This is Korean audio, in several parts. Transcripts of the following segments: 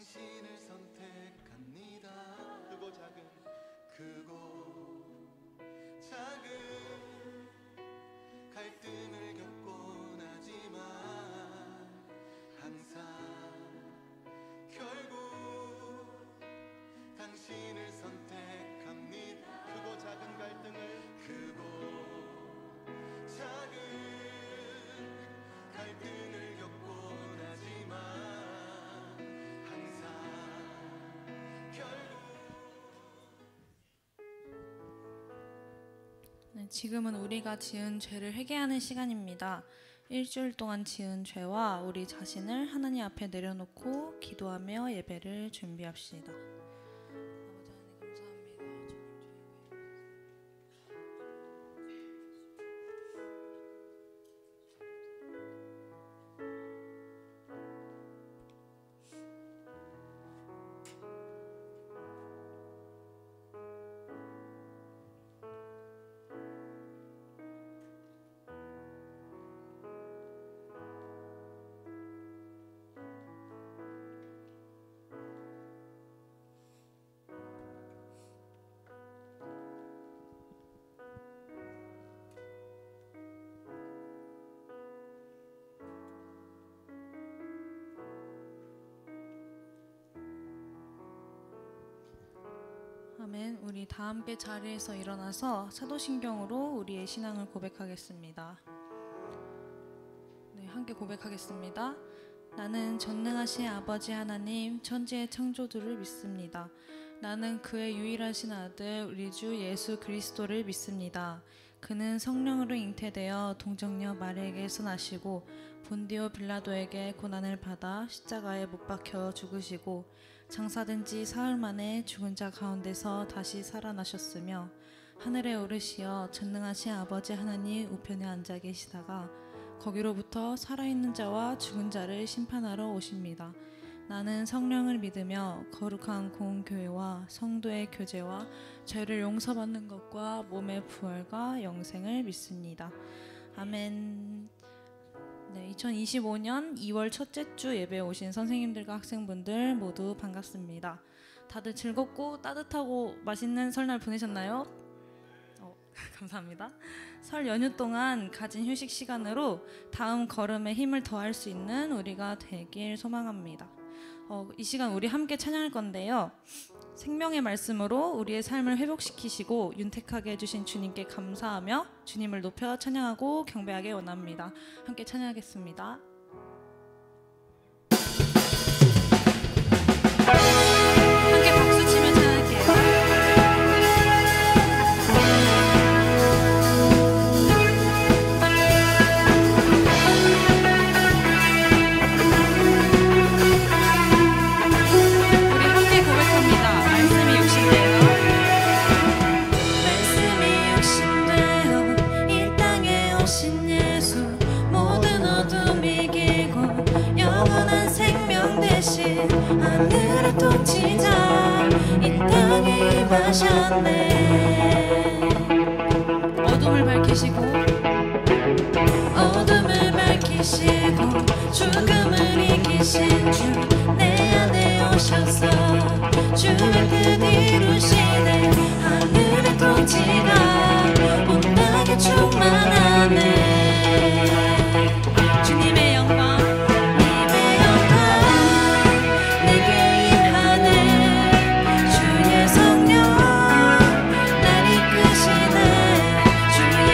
당신을 선택합니다. 크고 작은 갈등을 겪곤 하지만 항상 결국 당신을 선택합니다. 크고 작은 갈등을 겪곤 하지만 항상 결국. 네, 지금은 우리가 지은 죄를 회개하는 시간입니다. 일주일 동안 지은 죄와 우리 자신을 하나님 앞에 내려놓고 기도하며 예배를 준비합시다. 아멘. 우리 다 함께 자리에서 일어나서 사도신경으로 우리의 신앙을 고백하겠습니다. 네, 함께 고백하겠습니다. 나는 전능하신 아버지 하나님 천지의 창조주를 믿습니다. 나는 그의 유일하신 아들 우리 주 예수 그리스도를 믿습니다. 그는 성령으로 잉태되어 동정녀 마리아에게서 나시고 본디오 빌라도에게 고난을 받아 십자가에 못 박혀 죽으시고 장사된 지 사흘 만에 죽은 자 가운데서 다시 살아나셨으며 하늘에 오르시어 전능하신 아버지 하나님 우편에 앉아 계시다가 거기로부터 살아있는 자와 죽은 자를 심판하러 오십니다. 나는 성령을 믿으며 거룩한 공교회와 성도의 교제와 죄를 용서받는 것과 몸의 부활과 영생을 믿습니다. 아멘. 네, 2025년 2월 첫째 주 예배에 오신 선생님들과 학생분들 모두 반갑습니다. 다들 즐겁고 따뜻하고 맛있는 설날 보내셨나요? 감사합니다. 설 연휴 동안 가진 휴식 시간으로 다음 걸음에 힘을 더할 수 있는 우리가 되길 소망합니다. 이 시간 우리 함께 찬양할 건데요. 생명의 말씀으로 우리의 삶을 회복시키시고 윤택하게 해주신 주님께 감사하며 주님을 높여 찬양하고 경배하기 원합니다. 함께 찬양하겠습니다. 함께 박수 치며 찬양할게요. 하늘을 통치자 이 땅에 임하셨네. 어둠을 밝히시고 죽음을 이기신 주 내 안에 오셔서 주의 뜻 이루시네. 하늘의 통치가 온 땅에 충만하네. 주님의 영광 주의 성령 날 이끄시네. 주의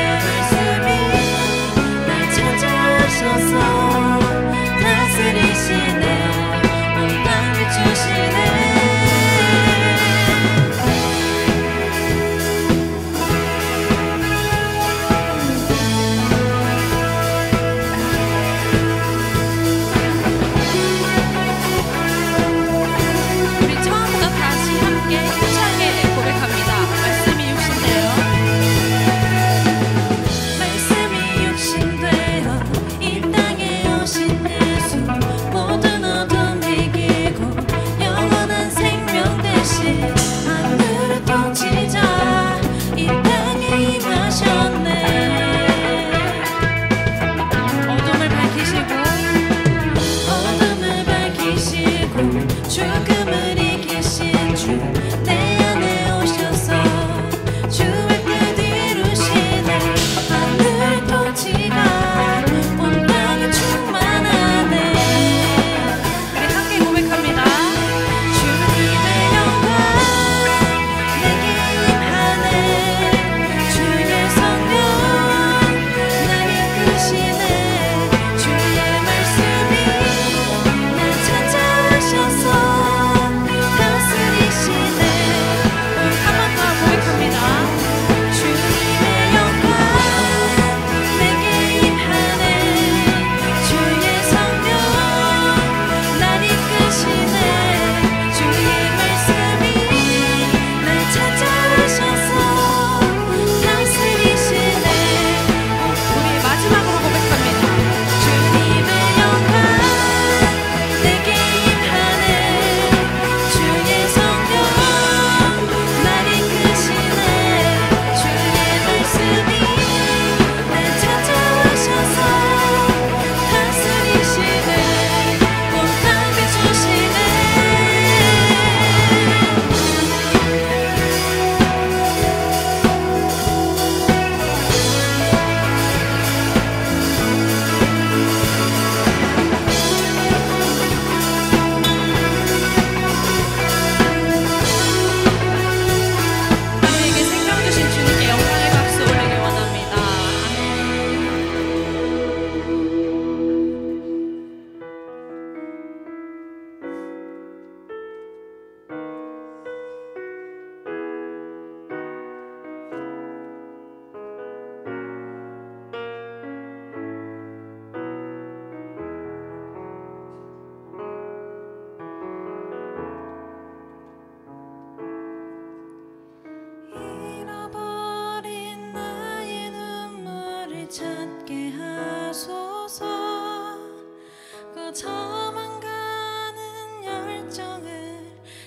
저만 가는 열정을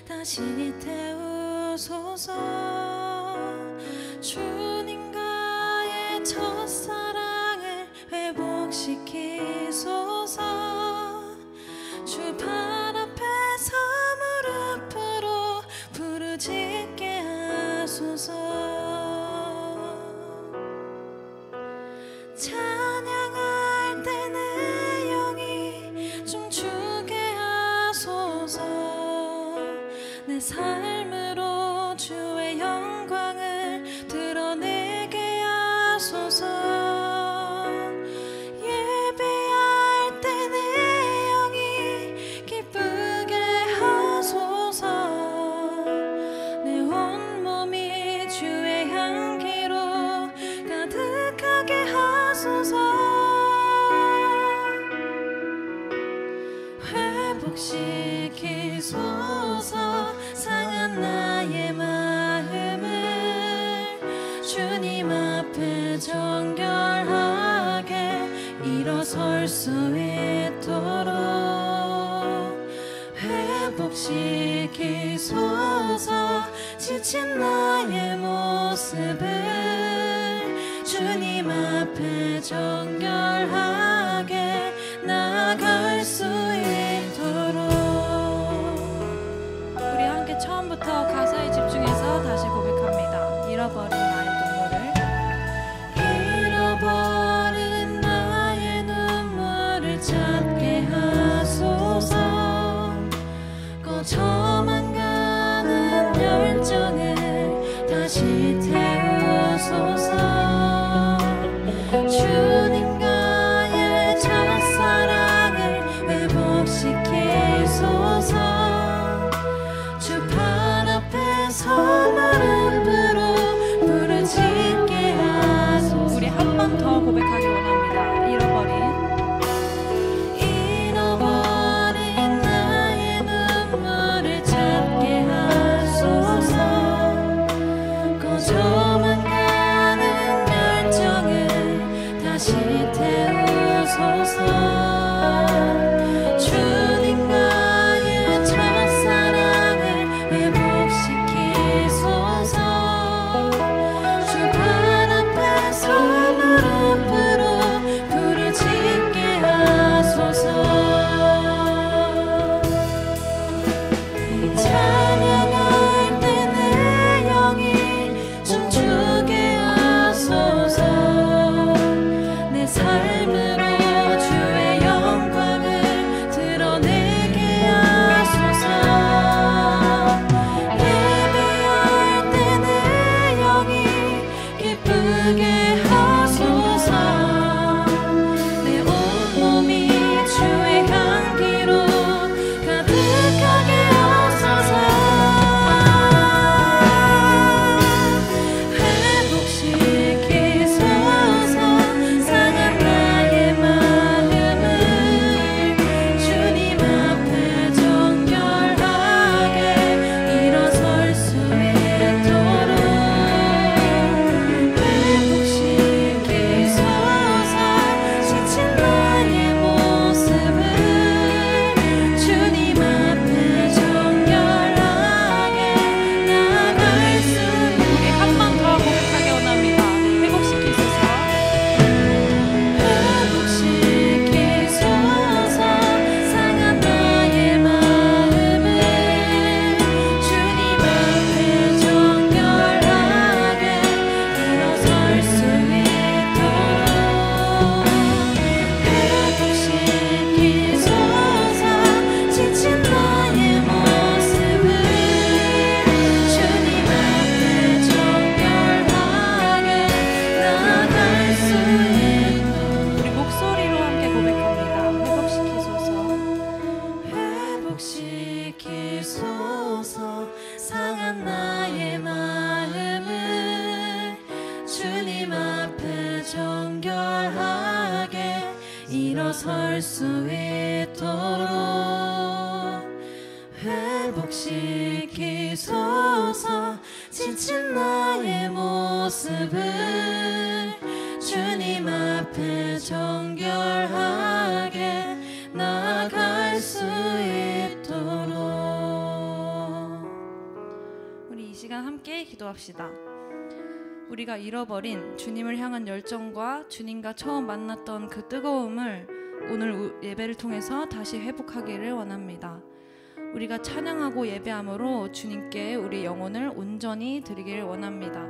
다시 태우소서. 주님과의 첫사랑을 회복시키소서. 주 발 앞에서 무릎으로 부르짖게 하소서. 찬양할 때 내 영이 춤추게 하소서. 내 삶으로 주의 영광을 드러내게 하소서. 예배할 때 내 영이 기쁘게 하소서. 내 온몸이 주의 향기로 가득하게 하소서. 회복시키소서. 상한 나의 마음을 주님 앞에 정결하게 일어설 수 있도록 회복시키소서. 지친 나의 모습을 주님 앞에 정결하게 나아갈 수 있도록. 우리 함께 처음부터 가사에 집중해서 다시 고백합니다. 잃어버린 나의 눈물을. 잃어버린 나의 눈물을 찾게 하소서. 꺼져만 가는 열정을 다시 태우소서. 주님과의 첫사랑을 회복시키소서. 주 발 앞에서 무릎으로 부르짖게 하소서. 우리 한 번 더 고백하기 원합니다. 잃어버린 나의 눈물을 찾게 하소서. 꺼져만 가는 열정을 다시 태우소서. 주님과의 첫사랑을 회복시키소서. 주 발 앞에서 무릎으로 부르짖게 하소서. 찬양할 때 내 영이 춤추게 하소서. 내 삶으로 주의 영광을 드러내게 하소서. 예배할 때 내 영이 기쁘게 하소서. 내 온몸이 주의 향기로 가득하게 하소서. 회복시키소서. 상한 나의 마음을 주님 앞에 정결하게 일어설 수 있도록 회복시키소서. 지친 나의 모습을 주님 앞에 정결하게 나아갈 수 있도록. 우리 한 번 더 고백하기 원합니다. 회복시키소서. 회복시키소서. 상한 나의 마음을 주님 앞에 정결하게 일어설 수 있도록 회복시키소서. 지친 나의 모습을 주님 앞에 정결하게 나아갈 수 있도록. 우리 목소리로 함께 고백합니다. 회복시키소서. 회복시키소서. 상한 나의 마음을 주님 앞에 정결하게 일어설 수 있도록 회복시키소서. 지친 나의 모습을 주님 앞에 정결하게 나아갈 함께 기도합시다. 우리가 잃어버린 주님을 향한 열정과 주님과 처음 만났던 그 뜨거움을 오늘 예배를 통해서 다시 회복하기를 원합니다. 우리가 찬양하고 예배함으로 주님께 우리 영혼을 온전히 드리기를 원합니다.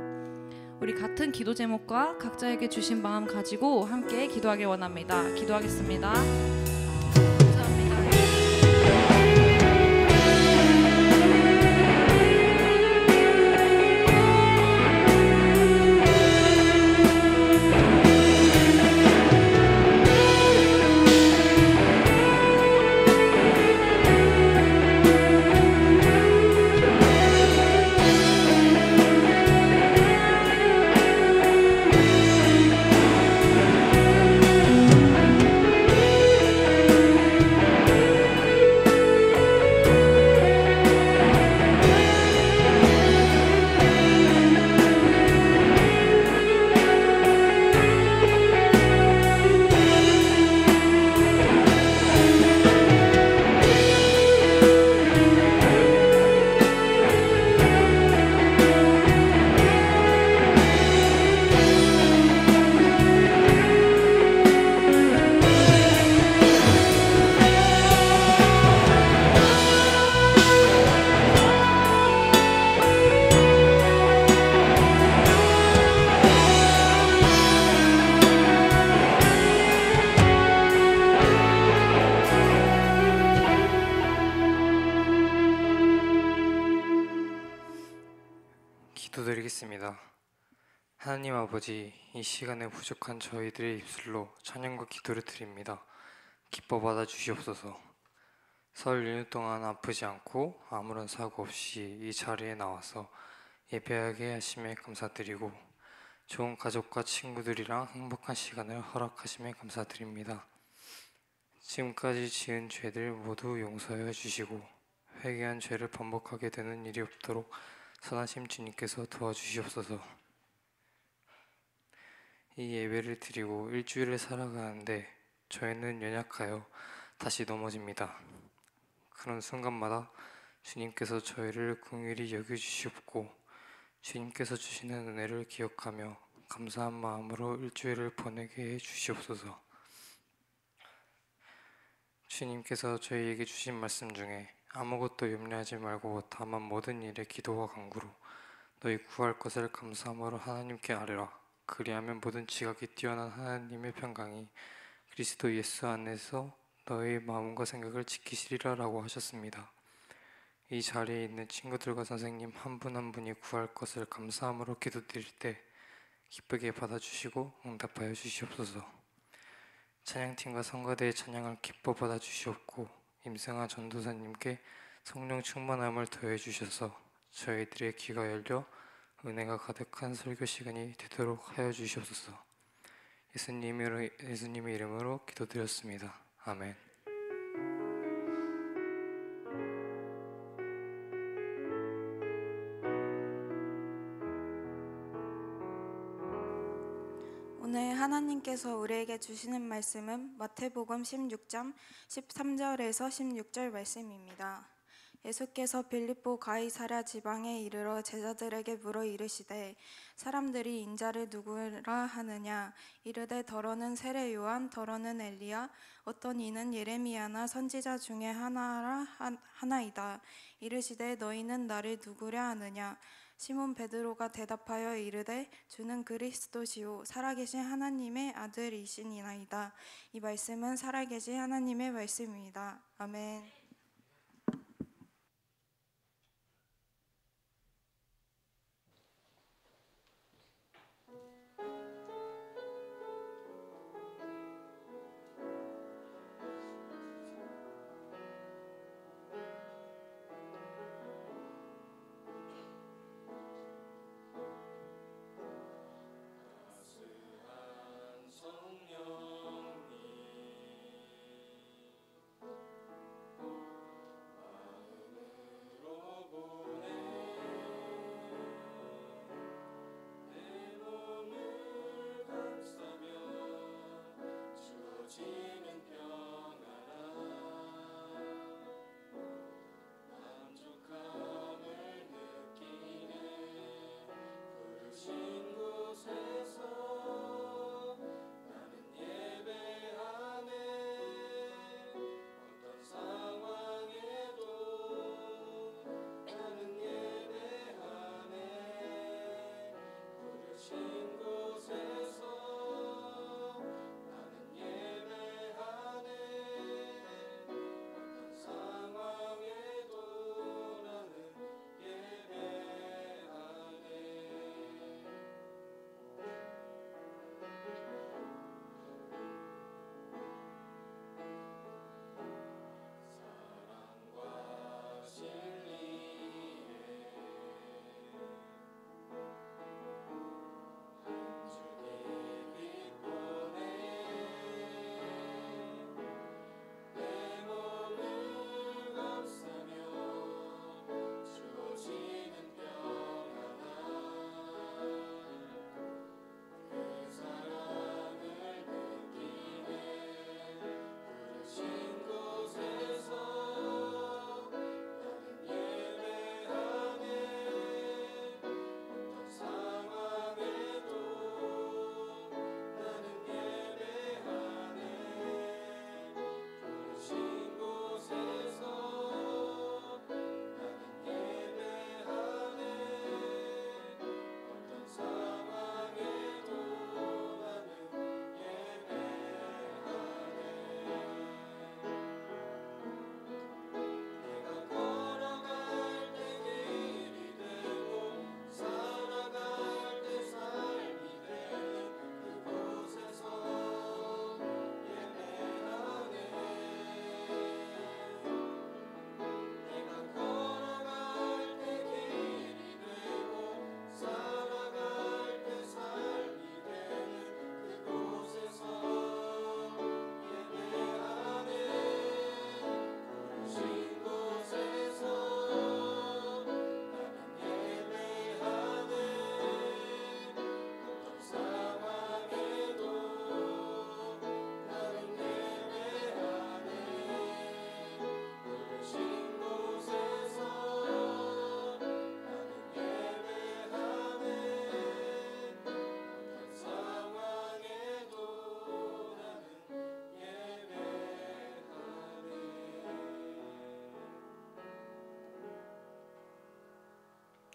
우리 같은 기도 제목과 각자에게 주신 마음 가지고 함께 기도하길 원합니다. 기도하겠습니다. 감사합니다. 기도드리겠습니다. 하나님 아버지, 이 시간에 부족한 저희들의 입술로 찬양과 기도를 드립니다. 기뻐 받아 주시옵소서. 설 연휴 동안 아프지 않고 아무런 사고 없이 이 자리에 나와서 예배하게 하심에 감사드리고 좋은 가족과 친구들이랑 행복한 시간을 허락하심에 감사드립니다. 지금까지 지은 죄들 모두 용서해 주시고 회개한 죄를 반복하게 되는 일이 없도록 선하심 주님께서 도와주시옵소서. 이 예배를 드리고 일주일을 살아가는데 저희는 연약하여 다시 넘어집니다. 그런 순간마다 주님께서 저희를 긍휼히 여겨주시옵고 주님께서 주시는 은혜를 기억하며 감사한 마음으로 일주일을 보내게 해 주시옵소서. 주님께서 저희에게 주신 말씀 중에 아무것도 염려하지 말고 다만 모든 일에 기도와 간구로 너희 구할 것을 감사함으로 하나님께 아뢰라. 그리하면 모든 지각이 뛰어난 하나님의 평강이 그리스도 예수 안에서 너희 마음과 생각을 지키시리라 라고 하셨습니다. 이 자리에 있는 친구들과 선생님 한 분 한 분이 구할 것을 감사함으로 기도드릴 때 기쁘게 받아주시고 응답하여 주시옵소서. 찬양팀과 성가대의 찬양을 기뻐 받아주시옵고 임승아 전도사님께 성령 충만함을 더해 주셔서 저희들의 귀가 열려 은혜가 가득한 설교 시간이 되도록 하여 주시옵소서. 예수님의 이름으로 기도드렸습니다. 아멘. 오늘 하나님께서 우리에게 주시는 말씀은 마태복음 16장 13절에서 16절 말씀입니다. 예수께서 빌립보 가이사랴 지방에 이르러 제자들에게 물어 이르시되 사람들이 인자를 누구라 하느냐 이르되 더러는 세례 요한 더러는 엘리야 어떤 이는 예레미야나 선지자 중에 하나이다. 이르시되 너희는 나를 누구랴 하느냐 시몬 베드로가 대답하여 이르되 주는 그리스도시요 살아계신 하나님의 아들이시니이다. 이 말씀은 살아계신 하나님의 말씀입니다. 아멘. 성령님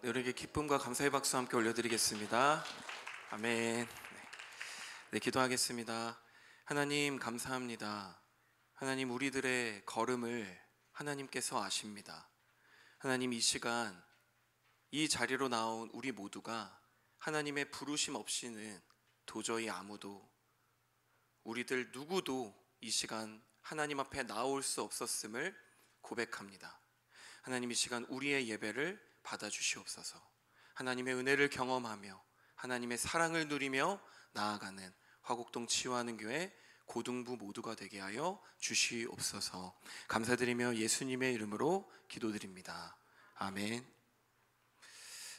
우리에게 기쁨과 감사의 박수 함께 올려드리겠습니다. 아멘. 네, 기도하겠습니다. 하나님 감사합니다. 하나님 우리들의 걸음을 하나님께서 아십니다. 하나님 이 시간 이 자리로 나온 우리 모두가 하나님의 부르심 없이는 도저히 아무도 우리들 누구도 이 시간 하나님 앞에 나올 수 없었음을 고백합니다. 하나님 이 시간 우리의 예배를 받아주시옵소서. 하나님의 은혜를 경험하며 하나님의 사랑을 누리며 나아가는 화곡동 치유하는 교회 고등부 모두가 되게 하여 주시옵소서. 감사드리며 예수님의 이름으로 기도드립니다. 아멘.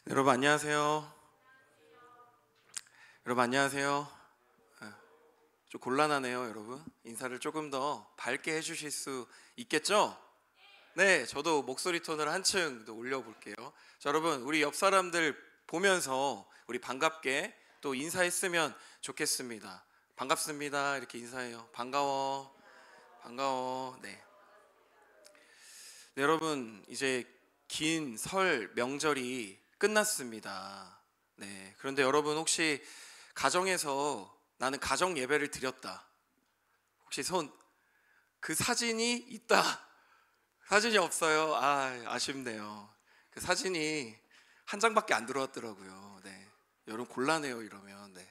여러분 안녕하세요. 여러분 안녕하세요. 좀 곤란하네요, 여러분. 인사를 조금 더 밝게 해주실 수 있겠죠? 네, 저도 목소리 톤을 한층 더 올려볼게요. 자, 여러분, 우리 옆 사람들 보면서 우리 반갑게 또 인사했으면 좋겠습니다. 반갑습니다. 이렇게 인사해요. 반가워. 반가워. 네. 네, 여러분, 이제 긴 설 명절이 끝났습니다. 네. 그런데 여러분 혹시 가정에서 나는 가정 예배를 드렸다. 혹시 그 사진이 있다. 사진이 없어요. 아쉽네요. 그 사진이 한 장밖에 안 들어왔더라고요. 네. 여러분 곤란해요 이러면. 네.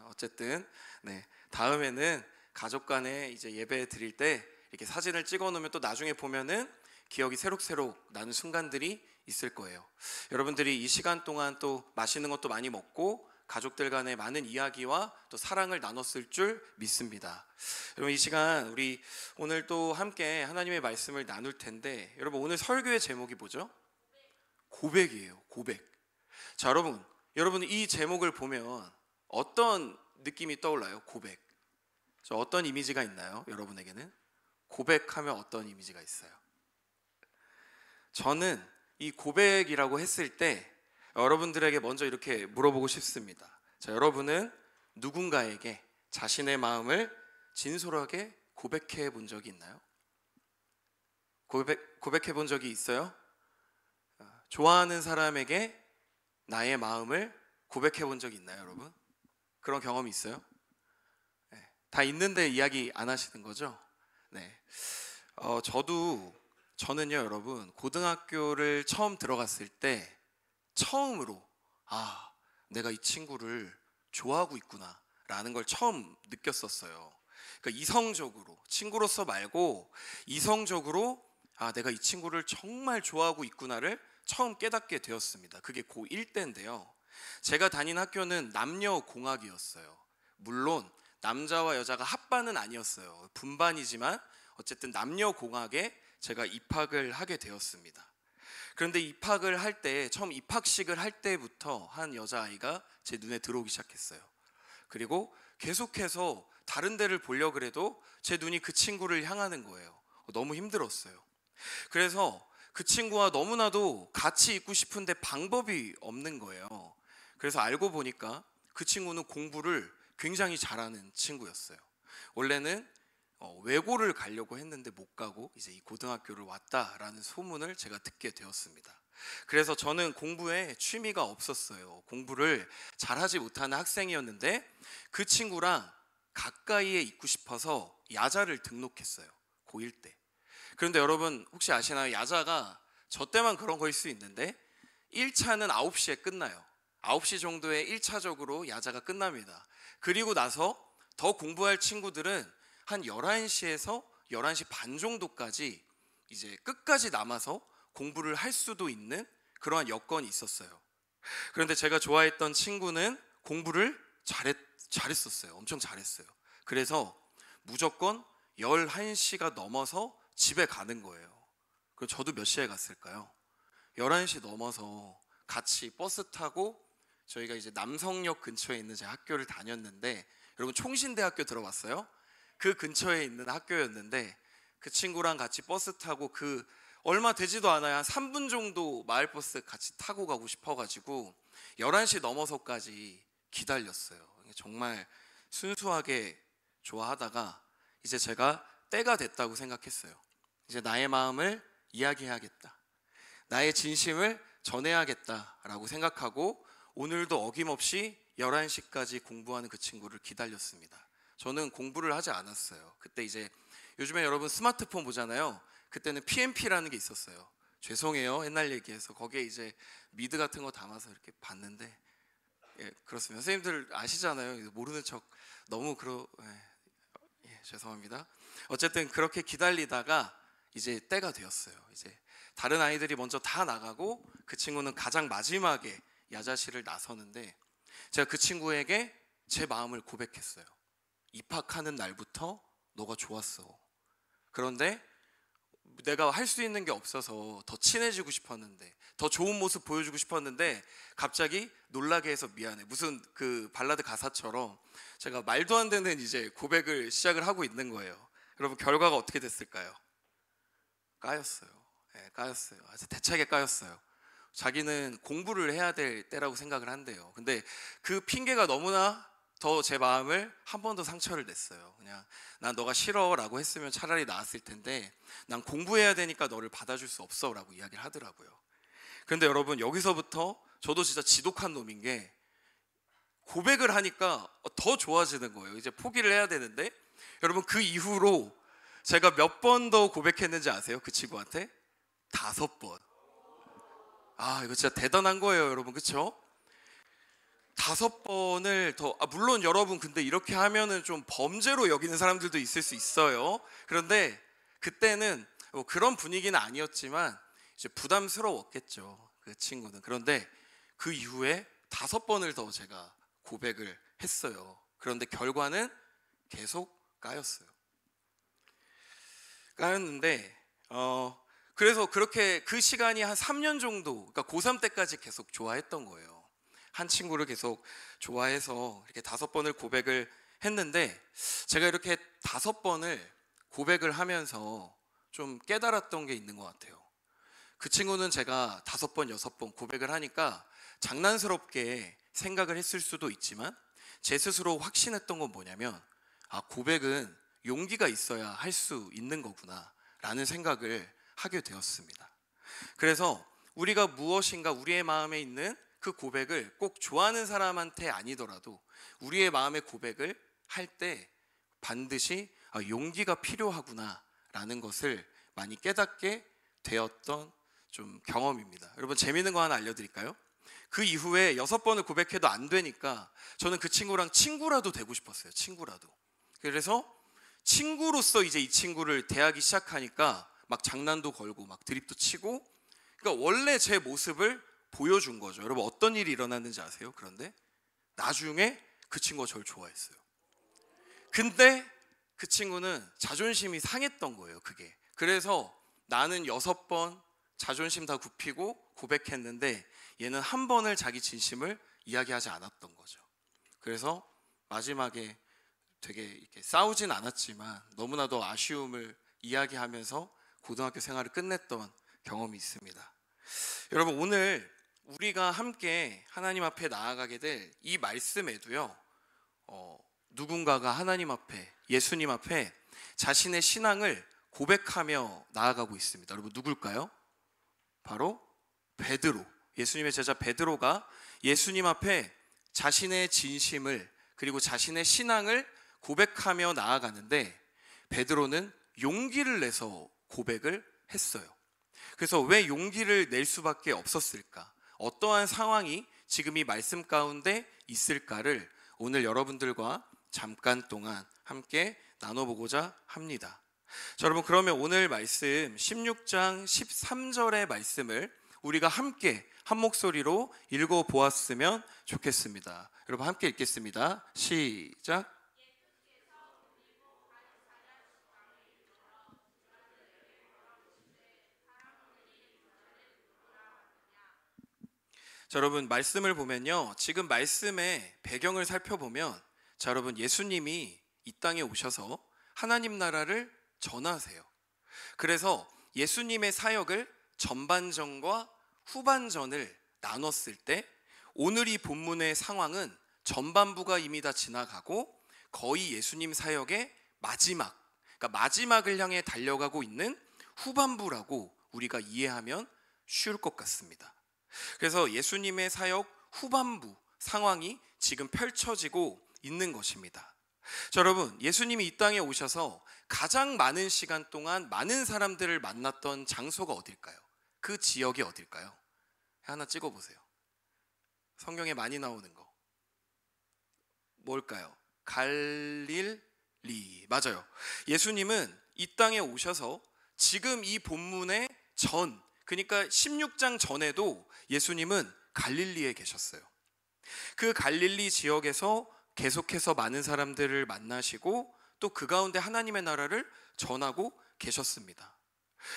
어쨌든 네. 다음에는 가족 간에 이제 예배 드릴 때 이렇게 사진을 찍어 놓으면 또 나중에 보면은 기억이 새록새록 나는 순간들이 있을 거예요. 여러분들이 이 시간 동안 또 맛있는 것도 많이 먹고 가족들 간의 많은 이야기와 또 사랑을 나눴을 줄 믿습니다. 여러분 이 시간 우리 오늘 또 함께 하나님의 말씀을 나눌 텐데 여러분 오늘 설교의 제목이 뭐죠? 고백이에요. 고백. 자 여러분 이 제목을 보면 어떤 느낌이 떠올라요? 고백. 저 어떤 이미지가 있나요? 여러분에게는? 고백하면 어떤 이미지가 있어요? 저는 이 고백이라고 했을 때 여러분들에게 먼저 이렇게 물어보고 싶습니다. 자, 여러분은 누군가에게 자신의 마음을 진솔하게 고백해 본 적이 있나요? 고백해 본 적이 있어요? 좋아하는 사람에게 나의 마음을 고백해 본 적이 있나요, 여러분? 그런 경험이 있어요? 네, 다 있는데 이야기 안 하시는 거죠? 네. 저는요, 여러분, 고등학교를 처음 들어갔을 때 처음으로 내가 이 친구를 좋아하고 있구나 라는 걸 처음 느꼈었어요. 그러니까 이성적으로, 친구로서 말고 이성적으로 내가 이 친구를 정말 좋아하고 있구나를 처음 깨닫게 되었습니다. 그게 고1 때인데요. 제가 다닌 학교는 남녀공학이었어요. 물론 남자와 여자가 합반은 아니었어요. 분반이지만 어쨌든 남녀공학에 제가 입학을 하게 되었습니다. 그런데 입학을 할 때, 처음 입학식을 할 때부터 한 여자아이가 제 눈에 들어오기 시작했어요. 그리고 계속해서 다른 데를 보려고 그래도 제 눈이 그 친구를 향하는 거예요. 너무 힘들었어요. 그래서 그 친구와 너무나도 같이 있고 싶은데 방법이 없는 거예요. 그래서 알고 보니까 그 친구는 공부를 굉장히 잘하는 친구였어요. 원래는 외고를 가려고 했는데 못 가고 이제 이 고등학교를 왔다라는 소문을 제가 듣게 되었습니다. 그래서 저는 공부에 취미가 없었어요. 공부를 잘하지 못하는 학생이었는데 그 친구랑 가까이에 있고 싶어서 야자를 등록했어요. 고1 때. 그런데 여러분 혹시 아시나요? 야자가 저 때만 그런 거일 수 있는데 1차는 9시에 끝나요. 9시 정도에 1차적으로 야자가 끝납니다. 그리고 나서 더 공부할 친구들은 한 11시에서 11시 반 정도까지 이제 끝까지 남아서 공부를 할 수도 있는 그러한 여건이 있었어요. 그런데 제가 좋아했던 친구는 공부를 잘했었어요. 엄청 잘했어요. 그래서 무조건 11시가 넘어서 집에 가는 거예요. 그럼 저도 몇 시에 갔을까요? 11시 넘어서 같이 버스 타고 저희가 이제 남성역 근처에 있는 제 학교를 다녔는데 여러분 총신대학교 들어봤어요? 그 근처에 있는 학교였는데 그 친구랑 같이 버스 타고 그 얼마 되지도 않아요. 한 3분 정도 마을버스 같이 타고 가고 싶어가지고 11시 넘어서까지 기다렸어요. 정말 순수하게 좋아하다가 이제 제가 때가 됐다고 생각했어요. 이제 나의 마음을 이야기해야겠다. 나의 진심을 전해야겠다라고 생각하고 오늘도 어김없이 11시까지 공부하는 그 친구를 기다렸습니다. 저는 공부를 하지 않았어요. 그때 이제 요즘에 여러분 스마트폰 보잖아요. 그때는 PMP라는 게 있었어요. 죄송해요, 옛날 얘기해서. 거기에 이제 미드 같은 거 담아서 이렇게 봤는데, 예, 그렇습니다. 선생님들 아시잖아요. 모르는 척 너무 죄송합니다. 어쨌든 그렇게 기다리다가 이제 때가 되었어요. 이제 다른 아이들이 먼저 다 나가고 그 친구는 가장 마지막에 야자실을 나서는데, 제가 그 친구에게 제 마음을 고백했어요. 입학하는 날부터 너가 좋았어. 그런데 내가 할 수 있는 게 없어서 더 친해지고 싶었는데, 더 좋은 모습 보여주고 싶었는데 갑자기 놀라게 해서 미안해. 무슨 그 발라드 가사처럼 제가 말도 안 되는 이제 고백을 시작을 하고 있는 거예요. 여러분, 결과가 어떻게 됐을까요? 까였어요. 네, 까였어요. 아주 대차게 까였어요. 자기는 공부를 해야 될 때라고 생각을 한대요. 근데 그 핑계가 너무나 더 제 마음을 한 번 더 상처를 냈어요. 그냥 난 너가 싫어 라고 했으면 차라리 나았을 텐데 난 공부해야 되니까 너를 받아줄 수 없어 라고 이야기를 하더라고요. 그런데 여러분, 여기서부터 저도 진짜 지독한 놈인 게, 고백을 하니까 더 좋아지는 거예요. 이제 포기를 해야 되는데, 여러분, 그 이후로 제가 몇 번 더 고백했는지 아세요? 그 친구한테 5번. 아, 이거 진짜 대단한 거예요, 여러분. 그쵸? 5번을 더, 물론 여러분, 근데 이렇게 하면은 좀 범죄로 여기는 사람들도 있을 수 있어요. 그런데 그때는 뭐 그런 분위기는 아니었지만 이제 부담스러웠겠죠, 그 친구는. 그런데 그 이후에 5번을 더 제가 고백을 했어요. 그런데 결과는 계속 까였어요. 까였는데 그래서 그렇게 그 시간이 한 3년 정도, 그러니까 고3 때까지 계속 좋아했던 거예요. 한 친구를 계속 좋아해서 이렇게 5번을 고백을 했는데, 제가 이렇게 5번을 고백을 하면서 좀 깨달았던 게 있는 것 같아요. 그 친구는 제가 5번, 6번 고백을 하니까 장난스럽게 생각을 했을 수도 있지만, 제 스스로 확신했던 건 뭐냐면, 고백은 용기가 있어야 할 수 있는 거구나 라는 생각을 하게 되었습니다. 그래서 우리가 무엇인가 우리의 마음에 있는 그 고백을 꼭 좋아하는 사람한테 아니더라도 우리의 마음의 고백을 할 때 반드시 용기가 필요하구나 라는 것을 많이 깨닫게 되었던 좀 경험입니다. 여러분, 재미있는 거 하나 알려드릴까요? 그 이후에 6번을 고백해도 안 되니까 저는 그 친구랑 친구라도 되고 싶었어요. 친구라도. 그래서 친구로서 이제 이 친구를 대하기 시작하니까 막 장난도 걸고 막 드립도 치고, 그러니까 원래 제 모습을 보여준 거죠. 여러분, 어떤 일이 일어났는지 아세요? 그런데 나중에 그 친구가 저를 좋아했어요. 근데 그 친구는 자존심이 상했던 거예요, 그게. 그래서 나는 6번 자존심 다 굽히고 고백했는데 얘는 한 번을 자기 진심을 이야기하지 않았던 거죠. 그래서 마지막에 되게 이렇게 싸우진 않았지만 너무나도 아쉬움을 이야기하면서 고등학교 생활을 끝냈던 경험이 있습니다. 여러분, 오늘 우리가 함께 하나님 앞에 나아가게 될 이 말씀에도요, 누군가가 하나님 앞에, 예수님 앞에 자신의 신앙을 고백하며 나아가고 있습니다. 여러분, 누굴까요? 바로 베드로, 예수님의 제자 베드로가 예수님 앞에 자신의 진심을, 그리고 자신의 신앙을 고백하며 나아가는데, 베드로는 용기를 내서 고백을 했어요. 그래서 왜 용기를 낼 수밖에 없었을까? 어떠한 상황이 지금 이 말씀 가운데 있을까를 오늘 여러분들과 잠깐 동안 함께 나눠보고자 합니다. 자, 여러분, 그러면 오늘 말씀 16장 13절의 말씀을 우리가 함께 한 목소리로 읽어보았으면 좋겠습니다. 여러분, 함께 읽겠습니다. 시작. 자, 여러분, 말씀을 보면요, 지금 말씀의 배경을 살펴보면, 자, 여러분, 예수님이 이 땅에 오셔서 하나님 나라를 전하세요. 그래서 예수님의 사역을 전반전과 후반전을 나눴을 때 오늘 이 본문의 상황은 전반부가 이미 다 지나가고 거의 예수님 사역의 마지막, 그러니까 마지막을 향해 달려가고 있는 후반부라고 우리가 이해하면 쉬울 것 같습니다. 그래서 예수님의 사역 후반부 상황이 지금 펼쳐지고 있는 것입니다. 자, 여러분, 예수님이 이 땅에 오셔서 가장 많은 시간 동안 많은 사람들을 만났던 장소가 어딜까요? 그 지역이 어딜까요? 하나 찍어보세요. 성경에 많이 나오는 거 뭘까요? 갈릴리. 맞아요. 예수님은 이 땅에 오셔서 지금 이 본문의 그러니까 16장 전에도 예수님은 갈릴리에 계셨어요. 그 갈릴리 지역에서 계속해서 많은 사람들을 만나시고 또 그 가운데 하나님의 나라를 전하고 계셨습니다.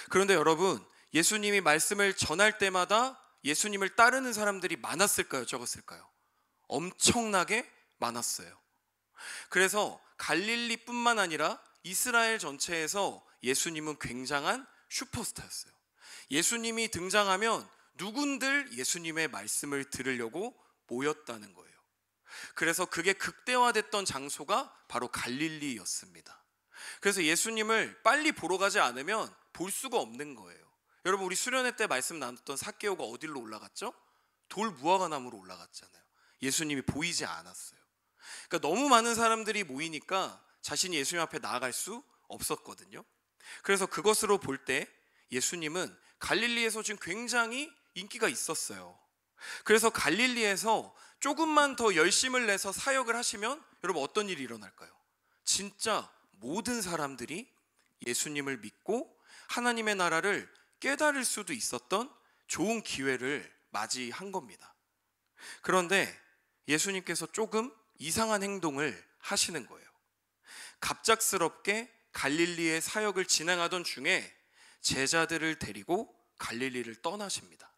그런데 여러분, 예수님이 말씀을 전할 때마다 예수님을 따르는 사람들이 많았을까요? 적었을까요? 엄청나게 많았어요. 그래서 갈릴리뿐만 아니라 이스라엘 전체에서 예수님은 굉장한 슈퍼스타였어요. 예수님이 등장하면 누군들 예수님의 말씀을 들으려고 모였다는 거예요. 그래서 그게 극대화됐던 장소가 바로 갈릴리였습니다. 그래서 예수님을 빨리 보러 가지 않으면 볼 수가 없는 거예요. 여러분, 우리 수련회 때 말씀 나눴던 삭개오가 어디로 올라갔죠? 돌 무화과나무로 올라갔잖아요. 예수님이 보이지 않았어요. 그러니까 너무 많은 사람들이 모이니까 자신이 예수님 앞에 나아갈 수 없었거든요. 그래서 그것으로 볼 때 예수님은 갈릴리에서 지금 굉장히 인기가 있었어요. 그래서 갈릴리에서 조금만 더 열심을 내서 사역을 하시면 여러분 어떤 일이 일어날까요? 진짜 모든 사람들이 예수님을 믿고 하나님의 나라를 깨달을 수도 있었던 좋은 기회를 맞이한 겁니다. 그런데 예수님께서 조금 이상한 행동을 하시는 거예요. 갑작스럽게 갈릴리의 사역을 진행하던 중에 제자들을 데리고 갈릴리를 떠나십니다.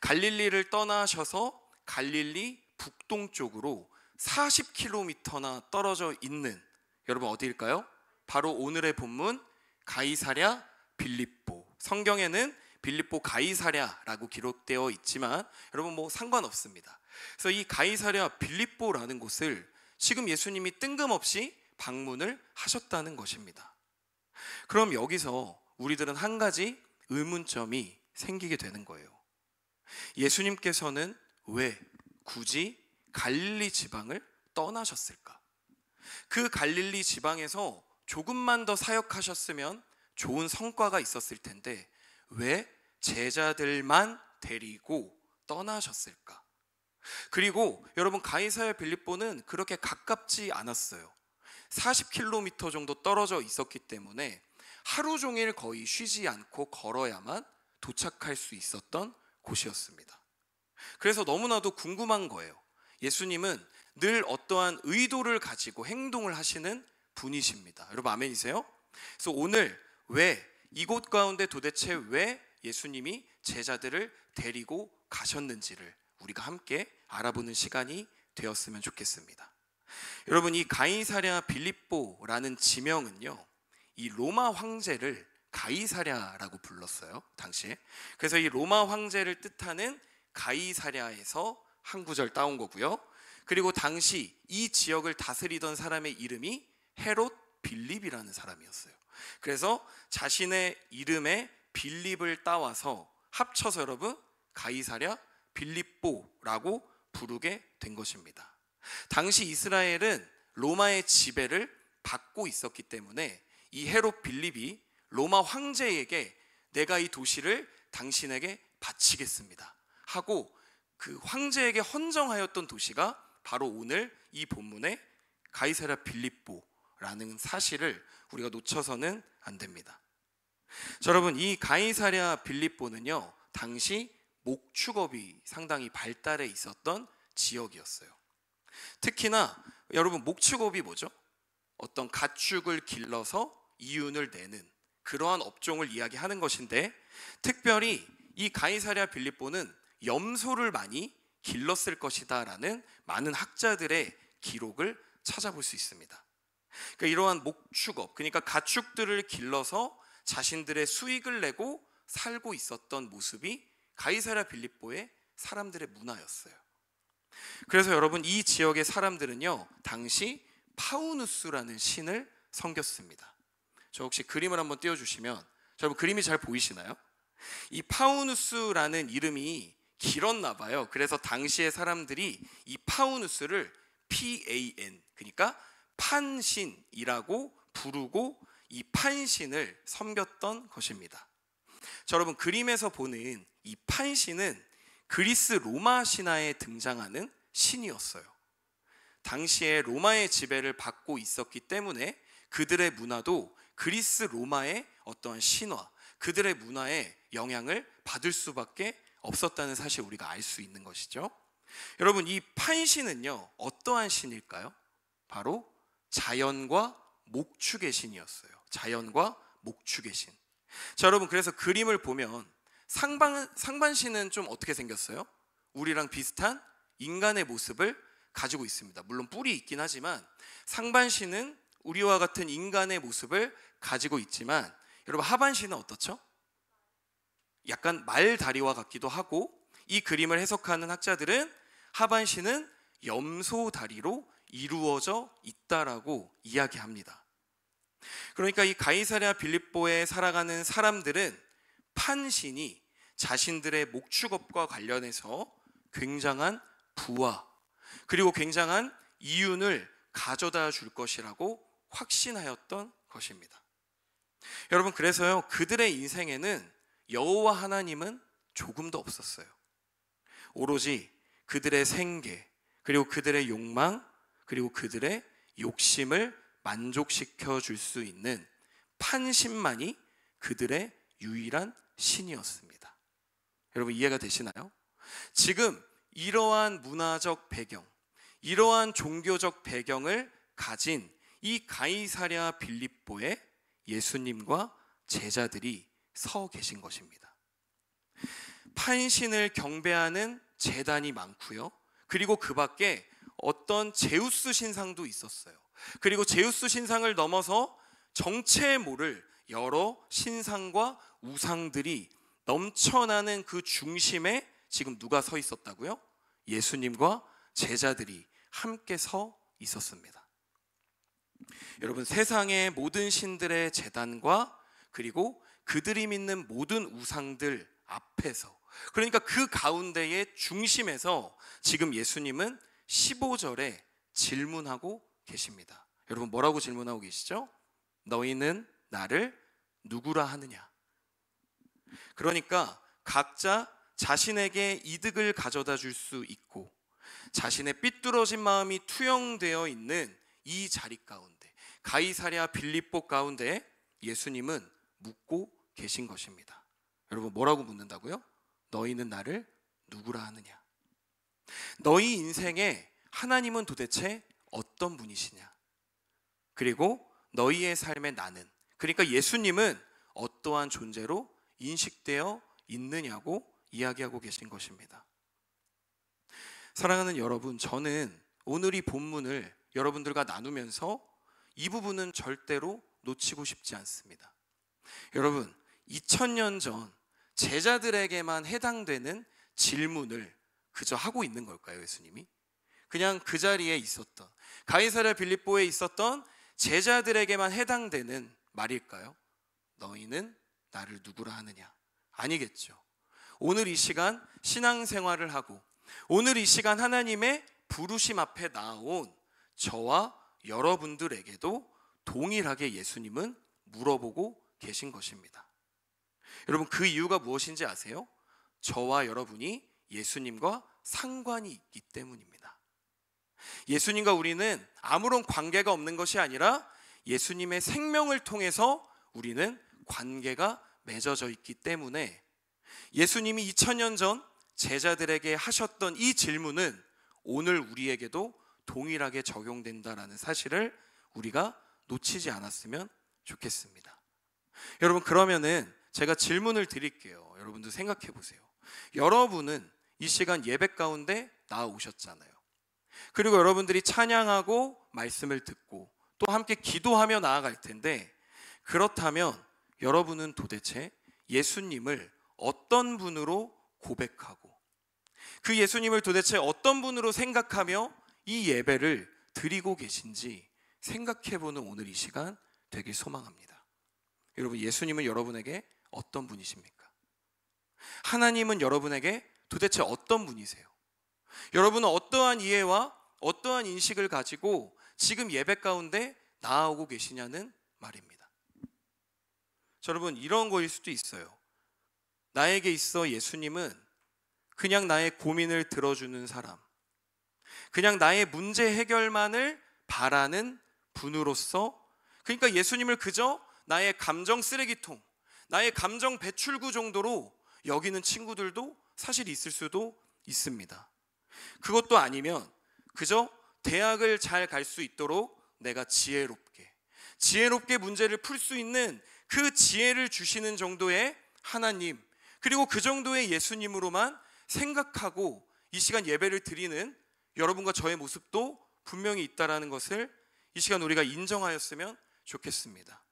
갈릴리를 떠나셔서 갈릴리 북동쪽으로 40km나 떨어져 있는, 여러분 어디일까요? 바로 오늘의 본문 가이사랴 빌립보. 성경에는 빌립보 가이사랴라고 기록되어 있지만 여러분 뭐 상관없습니다. 그래서 이 가이사랴 빌립보라는 곳을 지금 예수님이 뜬금없이 방문을 하셨다는 것입니다. 그럼 여기서 우리들은 한 가지 의문점이 생기게 되는 거예요. 예수님께서는 왜 굳이 갈릴리 지방을 떠나셨을까? 그 갈릴리 지방에서 조금만 더 사역하셨으면 좋은 성과가 있었을 텐데 왜 제자들만 데리고 떠나셨을까? 그리고 여러분, 가이사랴 빌립보는 그렇게 가깝지 않았어요. 40km 정도 떨어져 있었기 때문에 하루 종일 거의 쉬지 않고 걸어야만 도착할 수 있었던 곳이었습니다. 그래서 너무나도 궁금한 거예요. 예수님은 늘 어떠한 의도를 가지고 행동을 하시는 분이십니다. 여러분 아멘이세요? 그래서 오늘 왜 이곳 가운데 도대체 왜 예수님이 제자들을 데리고 가셨는지를 우리가 함께 알아보는 시간이 되었으면 좋겠습니다. 여러분, 이 가이사랴 빌립보라는 지명은요, 이 로마 황제를 가이사랴라고 불렀어요, 당시에. 그래서 이 로마 황제를 뜻하는 가이사랴에서 한 구절 따온 거고요. 그리고 당시 이 지역을 다스리던 사람의 이름이 헤롯 빌립이라는 사람이었어요. 그래서 자신의 이름에 빌립을 따와서 합쳐서 여러분 가이사랴 빌립보라고 부르게 된 것입니다. 당시 이스라엘은 로마의 지배를 받고 있었기 때문에 이 헤롯 빌립이 로마 황제에게 내가 이 도시를 당신에게 바치겠습니다 하고 그 황제에게 헌정하였던 도시가 바로 오늘 이 본문의 가이사랴 빌립보라는 사실을 우리가 놓쳐서는 안 됩니다. 자, 여러분, 이 가이사랴 빌립보는요, 당시 목축업이 상당히 발달해 있었던 지역이었어요. 특히나 여러분, 목축업이 뭐죠? 어떤 가축을 길러서 이윤을 내는 그러한 업종을 이야기하는 것인데, 특별히 이 가이사랴 빌립보는 염소를 많이 길렀을 것이다 라는 많은 학자들의 기록을 찾아볼 수 있습니다. 그러니까 이러한 목축업, 그러니까 가축들을 길러서 자신들의 수익을 내고 살고 있었던 모습이 가이사랴 빌립보의 사람들의 문화였어요. 그래서 여러분, 이 지역의 사람들은요, 당시 파우누스라는 신을 섬겼습니다. 저 혹시 그림을 한번 띄워주시면, 여러분 그림이 잘 보이시나요? 이 파우누스라는 이름이 길었나 봐요. 그래서 당시의 사람들이 이 파우누스를 PAN, 그러니까 판신이라고 부르고 이 판신을 섬겼던 것입니다. 자, 여러분, 그림에서 보는 이 판신은 그리스 로마 신화에 등장하는 신이었어요. 당시에 로마의 지배를 받고 있었기 때문에 그들의 문화도 그리스 로마의 어떠한 신화, 그들의 문화에 영향을 받을 수밖에 없었다는 사실 우리가 알 수 있는 것이죠. 여러분, 이 판신은요, 어떠한 신일까요? 바로 자연과 목축의 신이었어요. 자연과 목축의 신. 자, 여러분, 그래서 그림을 보면 상반신은 좀 어떻게 생겼어요? 우리랑 비슷한 인간의 모습을 가지고 있습니다. 물론 뿔이 있긴 하지만 상반신은 우리와 같은 인간의 모습을 가지고 있지만, 여러분, 하반신은 어떻죠? 약간 말다리와 같기도 하고, 이 그림을 해석하는 학자들은 하반신은 염소 다리로 이루어져 있다라고 이야기합니다. 그러니까 이 가이사랴 빌립보에 살아가는 사람들은 판신이 자신들의 목축업과 관련해서 굉장한 부와 그리고 굉장한 이윤을 가져다 줄 것이라고 확신하였던 것입니다. 여러분, 그래서요, 그들의 인생에는 여호와 하나님은 조금도 없었어요. 오로지 그들의 생계, 그리고 그들의 욕망, 그리고 그들의 욕심을 만족시켜 줄 수 있는 판신만이 그들의 유일한 신이었습니다. 여러분, 이해가 되시나요? 지금 이러한 문화적 배경, 이러한 종교적 배경을 가진 이 가이사랴 빌립보에 예수님과 제자들이 서 계신 것입니다. 판신을 경배하는 제단이 많고요. 그리고 그 밖에 어떤 제우스 신상도 있었어요. 그리고 제우스 신상을 넘어서 정체 모를 여러 신상과 우상들이 넘쳐나는 그 중심에 지금 누가 서 있었다고요? 예수님과 제자들이 함께 서 있었습니다. 여러분, 세상의 모든 신들의 제단과 그리고 그들이 믿는 모든 우상들 앞에서, 그러니까 그 가운데의 중심에서 지금 예수님은 15절에 질문하고 계십니다. 여러분, 뭐라고 질문하고 계시죠? 너희는 나를 누구라 하느냐? 그러니까 각자 자신에게 이득을 가져다 줄 수 있고 자신의 삐뚤어진 마음이 투영되어 있는 이 자리 가운데, 가이사랴 빌립보 가운데 예수님은 묻고 계신 것입니다. 여러분, 뭐라고 묻는다고요? 너희는 나를 누구라 하느냐? 너희 인생에 하나님은 도대체 어떤 분이시냐? 그리고 너희의 삶의 나는, 그러니까 예수님은 어떠한 존재로 인식되어 있느냐고 이야기하고 계신 것입니다. 사랑하는 여러분, 저는 오늘 이 본문을 여러분들과 나누면서 이 부분은 절대로 놓치고 싶지 않습니다. 여러분, 2000년 전 제자들에게만 해당되는 질문을 그저 하고 있는 걸까요, 예수님이? 그냥 그 자리에 있었던, 가이사랴 빌립보에 있었던 제자들에게만 해당되는 말일까요? 너희는 나를 누구라 하느냐? 아니겠죠. 오늘 이 시간 신앙생활을 하고 오늘 이 시간 하나님의 부르심 앞에 나온 저와 여러분들에게도 동일하게 예수님은 물어보고 계신 것입니다. 여러분, 그 이유가 무엇인지 아세요? 저와 여러분이 예수님과 상관이 있기 때문입니다. 예수님과 우리는 아무런 관계가 없는 것이 아니라 예수님의 생명을 통해서 우리는 관계가 맺어져 있기 때문에 예수님이 2000년 전 제자들에게 하셨던 이 질문은 오늘 우리에게도 동일하게 적용된다라는 사실을 우리가 놓치지 않았으면 좋겠습니다. 여러분, 그러면은 제가 질문을 드릴게요. 여러분들 생각해 보세요. 여러분은 이 시간 예배 가운데 나아오셨잖아요. 그리고 여러분들이 찬양하고 말씀을 듣고 또 함께 기도하며 나아갈 텐데, 그렇다면 여러분은 도대체 예수님을 어떤 분으로 고백하고 그 예수님을 도대체 어떤 분으로 생각하며 이 예배를 드리고 계신지 생각해보는 오늘 이 시간 되길 소망합니다. 여러분, 예수님은 여러분에게 어떤 분이십니까? 하나님은 여러분에게 도대체 어떤 분이세요? 여러분은 어떠한 이해와 어떠한 인식을 가지고 지금 예배 가운데 나아오고 계시냐는 말입니다. 여러분, 이런 거일 수도 있어요. 나에게 있어 예수님은 그냥 나의 고민을 들어주는 사람, 그냥 나의 문제 해결만을 바라는 분으로서, 그러니까 예수님을 그저 나의 감정 쓰레기통, 나의 감정 배출구 정도로 여기는 친구들도 사실 있을 수도 있습니다. 그것도 아니면 그저 대학을 잘 갈 수 있도록 내가 지혜롭게 문제를 풀 수 있는 그 지혜를 주시는 정도의 하나님, 그리고 그 정도의 예수님으로만 생각하고 이 시간 예배를 드리는 여러분과 저의 모습도 분명히 있다라는 것을 이 시간 우리가 인정하였으면 좋겠습니다.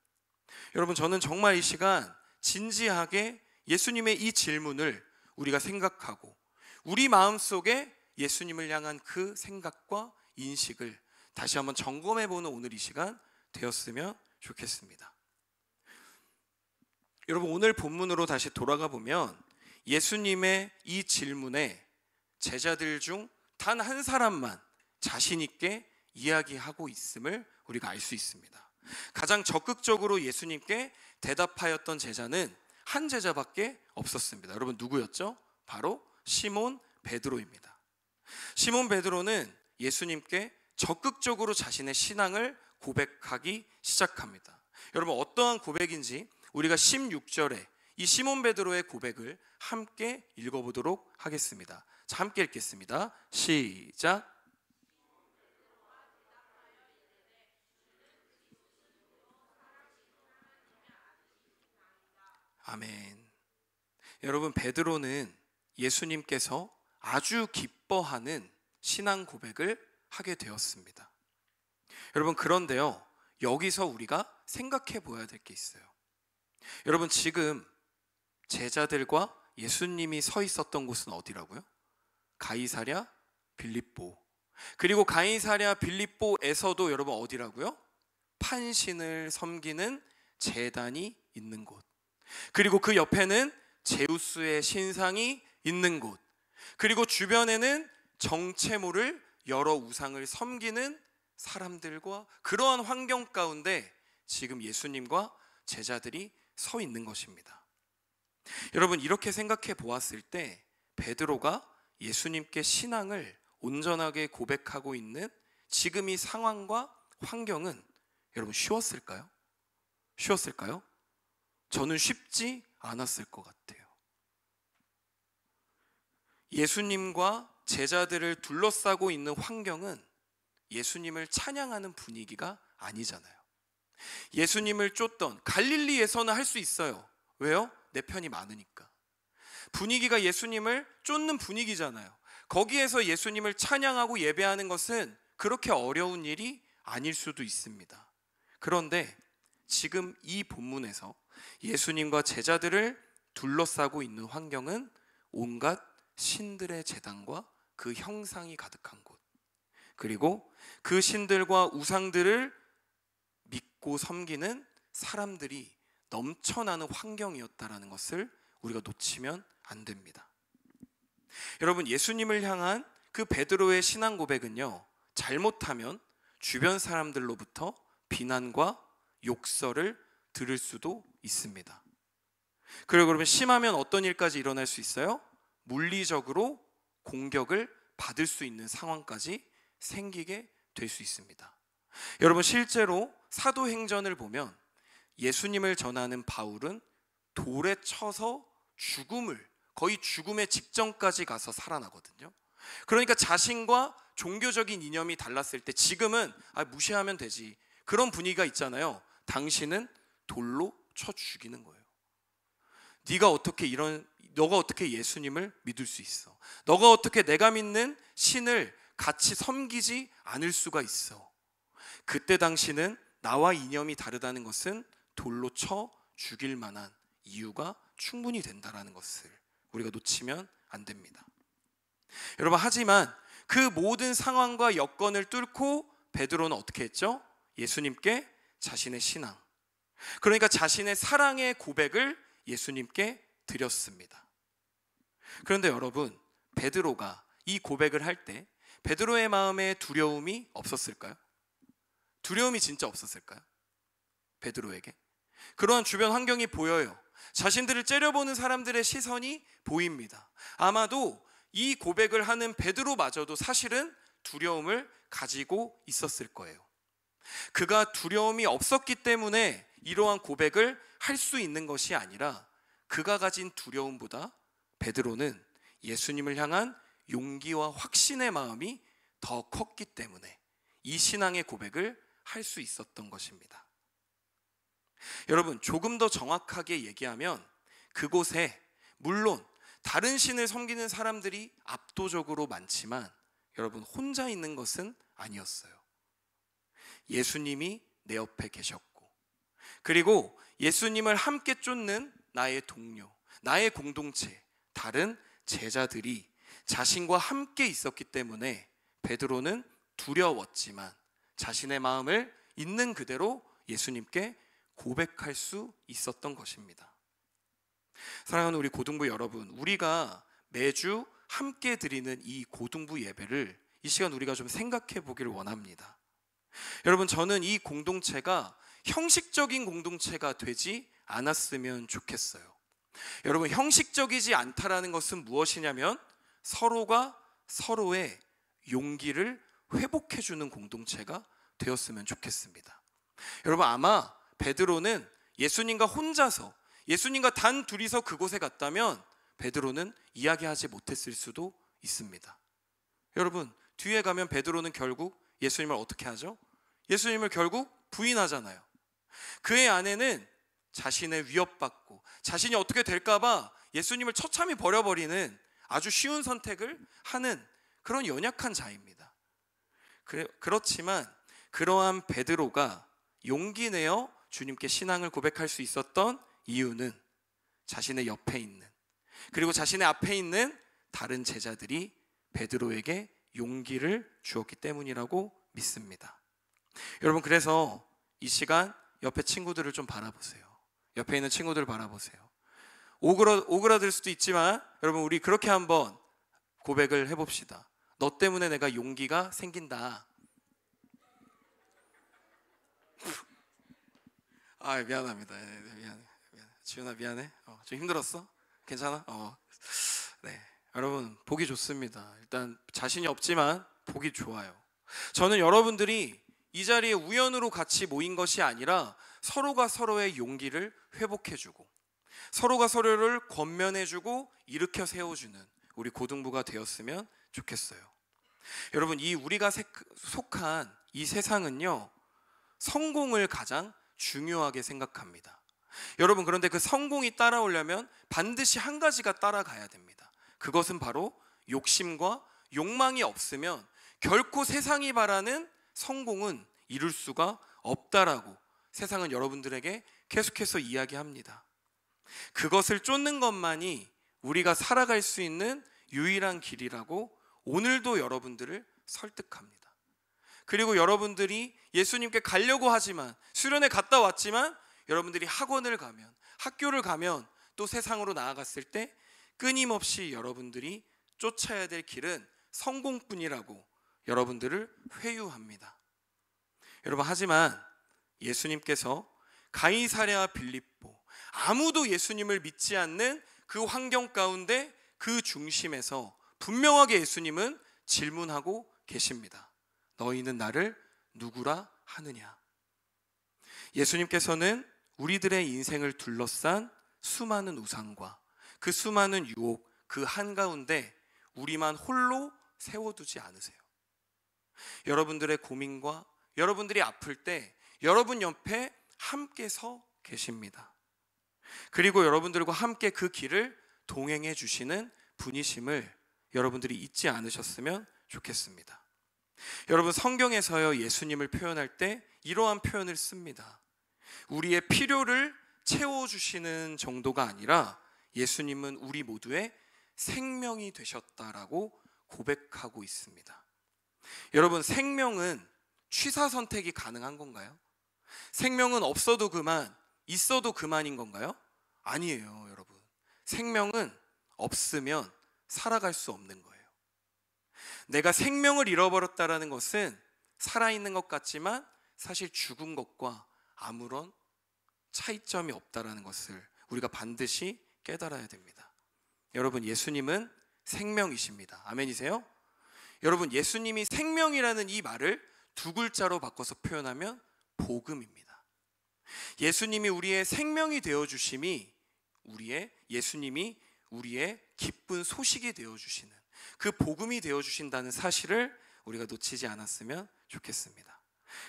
여러분, 저는 정말 이 시간 진지하게 예수님의 이 질문을 우리가 생각하고 우리 마음속에 예수님을 향한 그 생각과 인식을 다시 한번 점검해보는 오늘 이 시간 되었으면 좋겠습니다. 여러분, 오늘 본문으로 다시 돌아가 보면 예수님의 이 질문에 제자들 중 단 한 사람만 자신 있게 이야기하고 있음을 우리가 알 수 있습니다. 가장 적극적으로 예수님께 대답하였던 제자는 한 제자밖에 없었습니다. 여러분, 누구였죠? 바로 시몬 베드로입니다. 시몬 베드로는 예수님께 적극적으로 자신의 신앙을 고백하기 시작합니다. 여러분, 어떠한 고백인지 우리가 16절에 이 시몬 베드로의 고백을 함께 읽어보도록 하겠습니다. 자, 함께 읽겠습니다. 시작. 아멘. 여러분, 베드로는 예수님께서 아주 기뻐하는 신앙 고백을 하게 되었습니다. 여러분, 그런데요, 여기서 우리가 생각해 보아야 될 게 있어요. 여러분, 지금 제자들과 예수님이 서 있었던 곳은 어디라고요? 가이사랴 빌립보. 그리고 가이사랴 빌립보에서도 여러분 어디라고요? 판신을 섬기는 제단이 있는 곳. 그리고 그 옆에는 제우스의 신상이 있는 곳. 그리고 주변에는 정체모를 여러 우상을 섬기는 사람들과 그러한 환경 가운데 지금 예수님과 제자들이 서 있는 것입니다. 여러분, 이렇게 생각해 보았을 때 베드로가 예수님께 신앙을 온전하게 고백하고 있는 지금 이 상황과 환경은 여러분 쉬웠을까요? 쉬웠을까요? 저는 쉽지 않았을 것 같아요. 예수님과 제자들을 둘러싸고 있는 환경은 예수님을 찬양하는 분위기가 아니잖아요. 예수님을 쫓던 갈릴리에서는 할 수 있어요. 왜요? 내 편이 많으니까. 분위기가 예수님을 쫓는 분위기잖아요. 거기에서 예수님을 찬양하고 예배하는 것은 그렇게 어려운 일이 아닐 수도 있습니다. 그런데 지금 이 본문에서 예수님과 제자들을 둘러싸고 있는 환경은 온갖 신들의 제단과 그 형상이 가득한 곳, 그리고 그 신들과 우상들을 믿고 섬기는 사람들이 넘쳐나는 환경이었다라는 것을 우리가 놓치면 안 됩니다. 여러분, 예수님을 향한 그 베드로의 신앙 고백은요, 잘못하면 주변 사람들로부터 비난과 욕설을 들을 수도 있습니다. 그리고 그러면 심하면 어떤 일까지 일어날 수 있어요? 물리적으로 공격을 받을 수 있는 상황까지 생기게 될 수 있습니다. 여러분, 실제로 사도행전을 보면 예수님을 전하는 바울은 돌에 쳐서 거의 죽음의 직전까지 가서 살아나거든요. 그러니까 자신과 종교적인 이념이 달랐을 때 지금은 무시하면 되지, 그런 분위기가 있잖아요. 당신은 돌로 쳐 죽이는 거예요. 너가 어떻게 예수님을 믿을 수 있어? 너가 어떻게 내가 믿는 신을 같이 섬기지 않을 수가 있어? 그때 당시는 나와 이념이 다르다는 것은 돌로 쳐 죽일 만한 이유가 충분히 된다라는 것을 우리가 놓치면 안 됩니다. 여러분, 하지만 그 모든 상황과 여건을 뚫고 베드로는 어떻게 했죠? 예수님께 자신의 신앙, 그러니까 자신의 사랑의 고백을 예수님께 드렸습니다. 그런데 여러분, 베드로가 이 고백을 할 때 베드로의 마음에 두려움이 없었을까요? 두려움이 진짜 없었을까요? 베드로에게 그러한 주변 환경이 보여요. 자신들을 째려보는 사람들의 시선이 보입니다. 아마도 이 고백을 하는 베드로마저도 사실은 두려움을 가지고 있었을 거예요. 그가 두려움이 없었기 때문에 이러한 고백을 할 수 있는 것이 아니라 그가 가진 두려움보다 베드로는 예수님을 향한 용기와 확신의 마음이 더 컸기 때문에 이 신앙의 고백을 할 수 있었던 것입니다. 여러분, 조금 더 정확하게 얘기하면 그곳에 물론 다른 신을 섬기는 사람들이 압도적으로 많지만 여러분, 혼자 있는 것은 아니었어요. 예수님이 내 옆에 계셨고, 그리고 예수님을 함께 쫓는 나의 동료, 나의 공동체, 다른 제자들이 자신과 함께 있었기 때문에 베드로는 두려웠지만 자신의 마음을 있는 그대로 예수님께 고백할 수 있었던 것입니다. 사랑하는 우리 고등부 여러분, 우리가 매주 함께 드리는 이 고등부 예배를 이 시간 우리가 좀 생각해 보기를 원합니다. 여러분, 저는 이 공동체가 형식적인 공동체가 되지 않았으면 좋겠어요. 여러분, 형식적이지 않다라는 것은 무엇이냐면 서로가 서로의 용기를 회복해 주는 공동체가 되었으면 좋겠습니다. 여러분, 아마 베드로는 예수님과 혼자서, 예수님과 단 둘이서 그곳에 갔다면 베드로는 이야기하지 못했을 수도 있습니다. 여러분, 뒤에 가면 베드로는 결국 예수님을 어떻게 하죠? 예수님을 결국 부인하잖아요. 그의 아내는 자신의 위협받고 자신이 어떻게 될까봐 예수님을 처참히 버려버리는 아주 쉬운 선택을 하는 그런 연약한 자입니다. 그렇지만 그러한 베드로가 용기 내어 주님께 신앙을 고백할 수 있었던 이유는 자신의 옆에 있는, 그리고 자신의 앞에 있는 다른 제자들이 베드로에게 용기를 주었기 때문이라고 믿습니다. 여러분, 그래서 이 시간 옆에 친구들을 좀 바라보세요. 옆에 있는 친구들을 바라보세요. 오그라들 수도 있지만 여러분, 우리 그렇게 한번 고백을 해봅시다. 너 때문에 내가 용기가 생긴다. 아, 미안합니다. 미안해. 지훈아, 미안해. 좀 힘들었어? 괜찮아? 네, 여러분, 보기 좋습니다. 일단 자신이 없지만 보기 좋아요. 저는 여러분들이 이 자리에 우연으로 같이 모인 것이 아니라 서로가 서로의 용기를 회복해주고 서로가 서로를 권면해주고 일으켜 세워주는 우리 고등부가 되었으면 좋겠어요. 여러분, 이 우리가 속한 이 세상은요, 성공을 가장 중요하게 생각합니다. 여러분, 그런데 그 성공이 따라오려면 반드시 한 가지가 따라가야 됩니다. 그것은 바로 욕심과 욕망이 없으면 결코 세상이 바라는 성공은 이룰 수가 없다라고 세상은 여러분들에게 계속해서 이야기합니다. 그것을 쫓는 것만이 우리가 살아갈 수 있는 유일한 길이라고 오늘도 여러분들을 설득합니다. 그리고 여러분들이 예수님께 가려고 하지만, 수련회 갔다 왔지만 여러분들이 학원을 가면, 학교를 가면, 또 세상으로 나아갔을 때 끊임없이 여러분들이 쫓아야 될 길은 성공뿐이라고 여러분들을 회유합니다. 여러분, 하지만 예수님께서 가이사랴 빌립보, 아무도 예수님을 믿지 않는 그 환경 가운데 그 중심에서 분명하게 예수님은 질문하고 계십니다. 너희는 나를 누구라 하느냐? 예수님께서는 우리들의 인생을 둘러싼 수많은 우상과 그 수많은 유혹, 그 한가운데 우리만 홀로 세워두지 않으세요. 여러분들의 고민과 여러분들이 아플 때 여러분 옆에 함께 서 계십니다. 그리고 여러분들과 함께 그 길을 동행해 주시는 분이심을 여러분들이 잊지 않으셨으면 좋겠습니다. 여러분, 성경에서요, 예수님을 표현할 때 이러한 표현을 씁니다. 우리의 필요를 채워주시는 정도가 아니라 예수님은 우리 모두의 생명이 되셨다라고 고백하고 있습니다. 여러분, 생명은 취사 선택이 가능한 건가요? 생명은 없어도 그만, 있어도 그만인 건가요? 아니에요, 여러분. 생명은 없으면 살아갈 수 없는 거예요. 내가 생명을 잃어버렸다라는 것은 살아있는 것 같지만 사실 죽은 것과 아무런 차이점이 없다라는 것을 우리가 반드시 깨달아야 됩니다. 여러분, 예수님은 생명이십니다. 아멘이세요? 여러분, 예수님이 생명이라는 이 말을 두 글자로 바꿔서 표현하면 복음입니다. 예수님이 우리의 생명이 되어주심이 예수님이 우리의 기쁜 소식이 되어주시는 그 복음이 되어주신다는 사실을 우리가 놓치지 않았으면 좋겠습니다.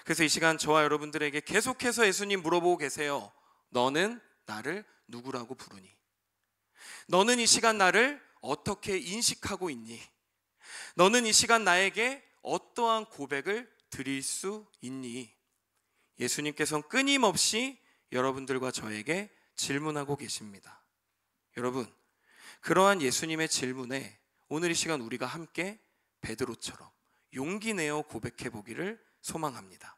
그래서 이 시간 저와 여러분들에게 계속해서 예수님 물어보고 계세요. 너는 나를 누구라고 부르니? 너는 이 시간 나를 어떻게 인식하고 있니? 너는 이 시간 나에게 어떠한 고백을 드릴 수 있니? 예수님께서는 끊임없이 여러분들과 저에게 질문하고 계십니다. 여러분, 그러한 예수님의 질문에 오늘 이 시간 우리가 함께 베드로처럼 용기 내어 고백해 보기를 소망합니다.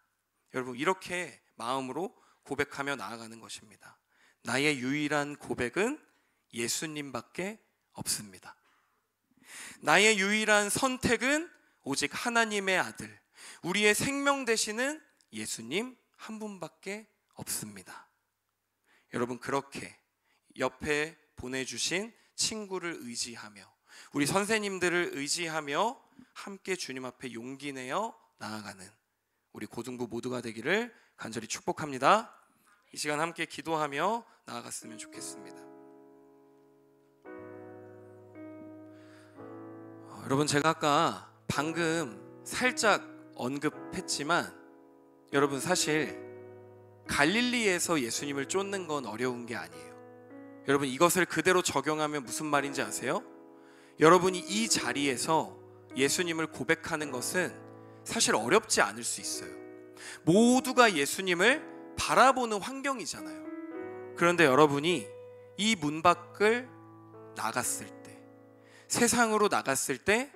여러분, 이렇게 마음으로 고백하며 나아가는 것입니다. 나의 유일한 고백은 예수님밖에 없습니다. 나의 유일한 선택은 오직 하나님의 아들, 우리의 생명 되시는 예수님 한 분밖에 없습니다. 여러분, 그렇게 옆에 보내주신 친구를 의지하며 우리 선생님들을 의지하며 함께 주님 앞에 용기 내어 나아가는 우리 고등부 모두가 되기를 간절히 축복합니다. 이 시간 함께 기도하며 나아갔으면 좋겠습니다. 여러분, 제가 아까 방금 살짝 언급했지만 여러분, 사실 갈릴리에서 예수님을 쫓는 건 어려운 게 아니에요. 여러분, 이것을 그대로 적용하면 무슨 말인지 아세요? 여러분이 이 자리에서 예수님을 고백하는 것은 사실 어렵지 않을 수 있어요. 모두가 예수님을 바라보는 환경이잖아요. 그런데 여러분이 이 문 밖을 나갔을 때, 세상으로 나갔을 때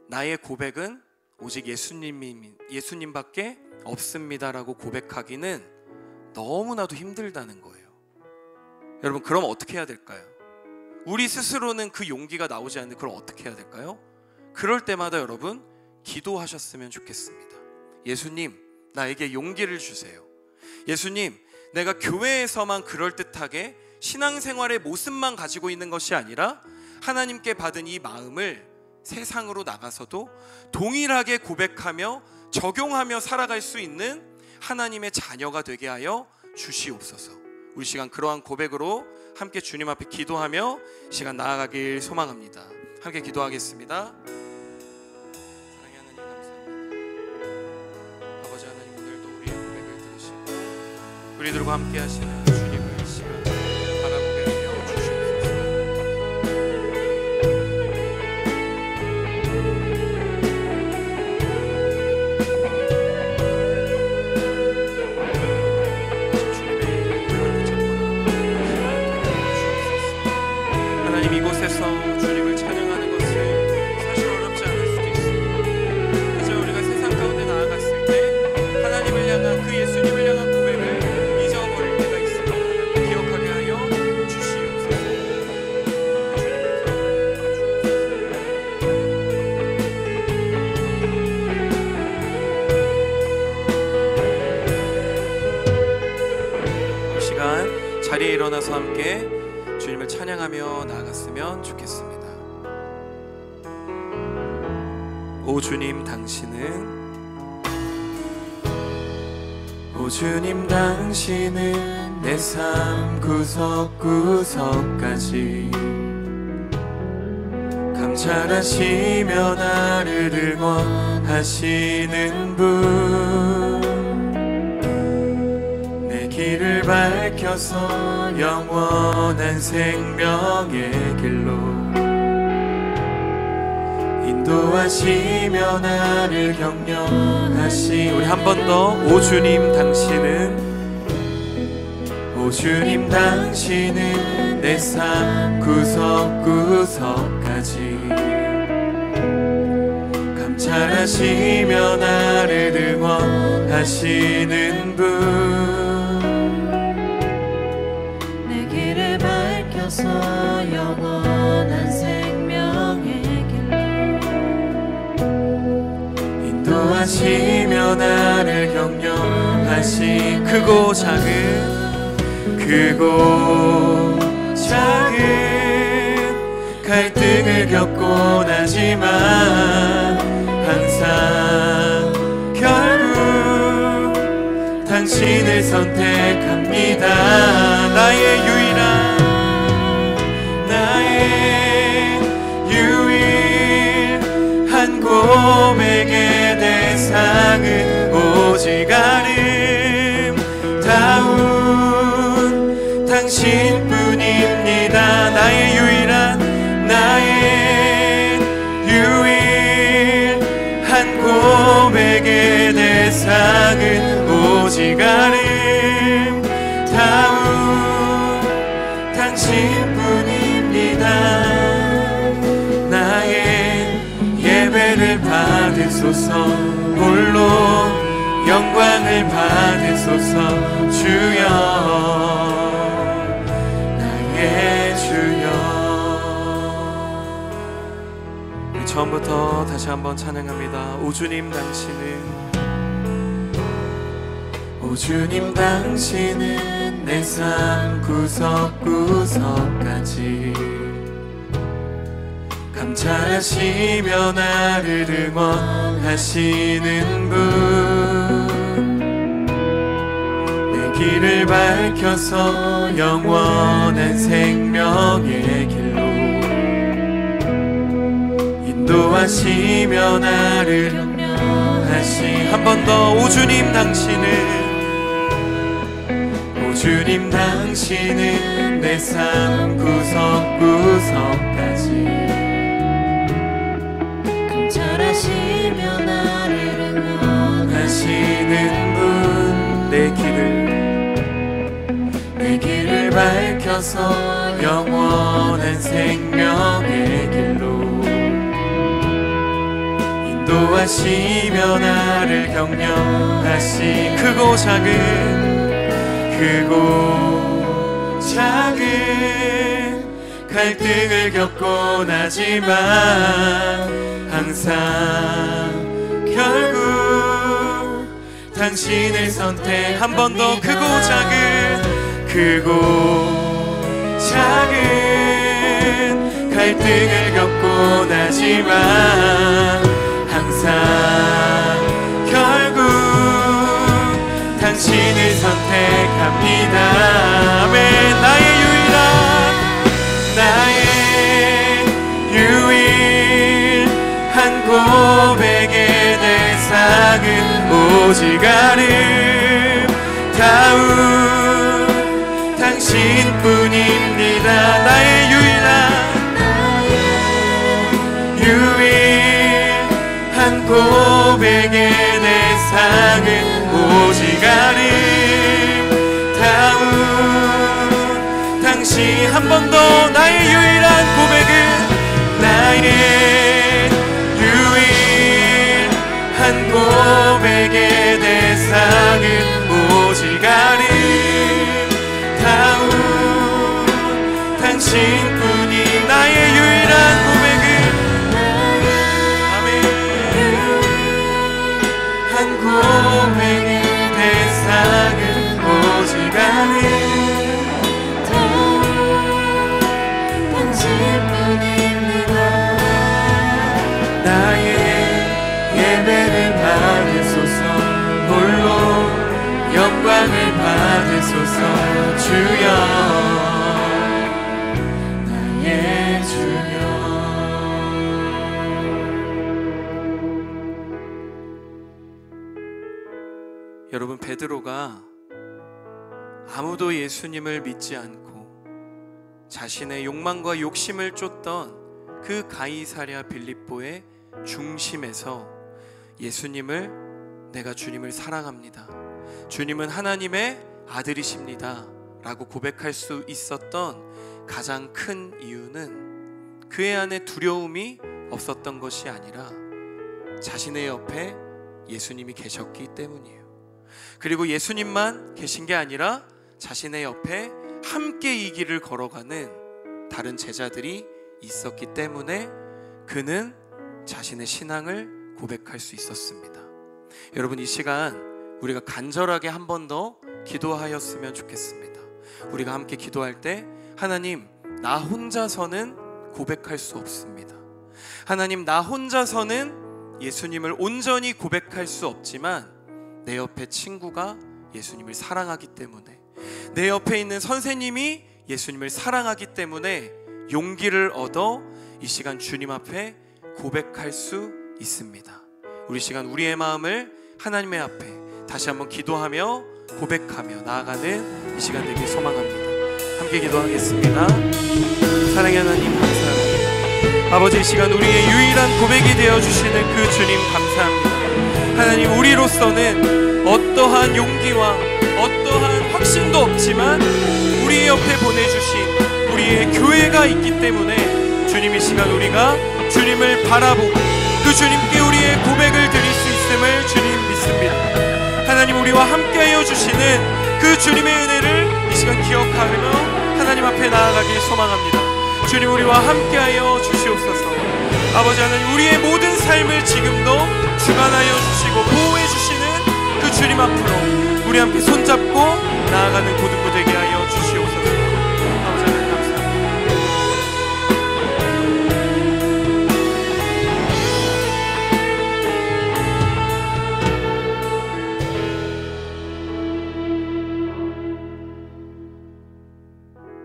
나의 고백은 오직 예수님밖에 없습니다라고 고백하기는 너무나도 힘들다는 거예요. 여러분, 그럼 어떻게 해야 될까요? 우리 스스로는 그 용기가 나오지 않는데 그럼 어떻게 해야 될까요? 그럴 때마다 여러분 기도하셨으면 좋겠습니다. 예수님, 나에게 용기를 주세요. 예수님, 내가 교회에서만 그럴듯하게 신앙생활의 모습만 가지고 있는 것이 아니라 하나님께 받은 이 마음을 세상으로 나가서도 동일하게 고백하며 적용하며 살아갈 수 있는 하나님의 자녀가 되게 하여 주시옵소서. 우리 시간 그러한 고백으로 함께 주님 앞에 기도하며 시간 나아가길 소망합니다. 함께 기도하겠습니다. 사랑의 하나님, 감사합니다. 아버지 하나님, 오늘도 우리의 고백을 들으시고 우리들과 함께 하시는 주님을 이 시간 바라보게 하여 주시옵소서. 하나님, 이곳에서 주님을 찬양하는 것은 사실 어렵지 않을 수도 있습니다. 이제 우리가 세상 가운데 나아갔을 때 하나님을 향한 그 예수님을 향한 고백을 잊어버릴 때가 있습니다. 기억하게 하여 주시옵소서. 이 시간 자리에 일어나서 함께 주님을 찬양하며 나아갔으면 좋겠습니다. 오 주님, 당신은 오 주님, 당신은 내 삶 구석구석까지 감찰하시며 나를 응원하시는 분, 길을 밝혀서 영원한 생명의 길로 인도하시며 나를 격려하시. 우리 한 번 더. 오 주님, 당신은 오 주님, 당신은 내 삶 구석구석까지 감찰하시며 나를 응원하시는 분, 영원한 생명의 하시며 나를 격려하시 크고 작은 갈등을 겪곤 하지만 항상 결국 당신을 선택합니다. 나의 유일한 고백의 대상은 오직 아름다운 당신뿐입니다. 나의 유일한 고백의 대상은 오직 아름다운 당신뿐입니다. 나의 예배를 받으소서, 홀로 영광을 받으소서. 주여, 나의 주여. 우리 처음부터 다시 한번 찬양합니다. 오 주님 당신은 내 삶 구석구석까지 감찰하시며 나를 응원하시는 분, 내 길을 밝혀서 영원한 생명의 길로 인도하시며 나를 격려하시. 한 번 더. 오 주님 당신은 내 삶 구석구석까지 감찰하시며 나를 응원하시는 분, 내 길을 밝혀서 영원한 생명의 길로 인도하시며 나를 격려하시. 크고 작은 갈등을 겪곤 하지만 항상 결국 당신을 선택. 한 번 더. 크고 작은 갈등을 겪곤 하지만 항상 결국 당신을 선택합니다. 아멘. 나의 유일한 고백의 대상은 오직 아름다운 당신뿐입니다. 나의 유일한 고백의 대상은 오직 아름다운 당신. 한 번 더. 나의 유일한 고백의 대상은 오직 아름다운 당신뿐이. 나의 유일한 고백은 한 고백의 대상은 오직 아름다운 당신뿐입니다. 나의 예배를 받으소서, 홀로 영광을 받으소서. 주여, 나의 주여. 여러분, 베드로가 아무도 예수님을 믿지 않고 자신의 욕망과 욕심을 쫓던 그 가이사랴 빌립보의 중심에서 예수님을, 내가 주님을 사랑합니다, 주님은 하나님의 아들이십니다 라고 고백할 수 있었던 가장 큰 이유는 그의 안에 두려움이 없었던 것이 아니라 자신의 옆에 예수님이 계셨기 때문이에요. 그리고 예수님만 계신 게 아니라 자신의 옆에 함께 이 길을 걸어가는 다른 제자들이 있었기 때문에 그는 자신의 신앙을 고백할 수 있었습니다. 여러분, 이 시간 우리가 간절하게 한 번 더 기도하였으면 좋겠습니다. 우리가 함께 기도할 때 하나님, 나 혼자서는 고백할 수 없습니다. 하나님, 나 혼자서는 예수님을 온전히 고백할 수 없지만 내 옆에 친구가 예수님을 사랑하기 때문에, 내 옆에 있는 선생님이 예수님을 사랑하기 때문에 용기를 얻어 이 시간 주님 앞에 고백할 수 있습니다. 우리 시간 우리의 마음을 하나님의 앞에 다시 한번 기도하며 고백하며 나아가는 이 시간 되길 소망합니다. 함께 기도하겠습니다. 사랑의 하나님, 감사합니다. 아버지, 이 시간 우리의 유일한 고백이 되어주시는 그 주님 감사합니다. 하나님, 우리로서는 어떠한 용기와 어떠한 확신도 없지만 우리 옆에 보내주신 우리의 교회가 있기 때문에 주님, 이 시간 우리가 주님을 바라보고 그 주님께 우리의 고백을 드릴 수 있음을 주님 믿습니다. 하나님, 우리와 함께하여 주시는 그 주님의 은혜를 이 시간 기억하며 하나님 앞에 나아가길 소망합니다. 주님, 우리와 함께하여 주시옵소서. 아버지 하나님, 우리의 모든 삶을 지금도 주관하여 주시고 보호해 주시는 그 주님 앞으로 우리 함께 손잡고 나아가는 고등부 되게 하여 주시옵소서. 아버지 하나님, 감사합니다.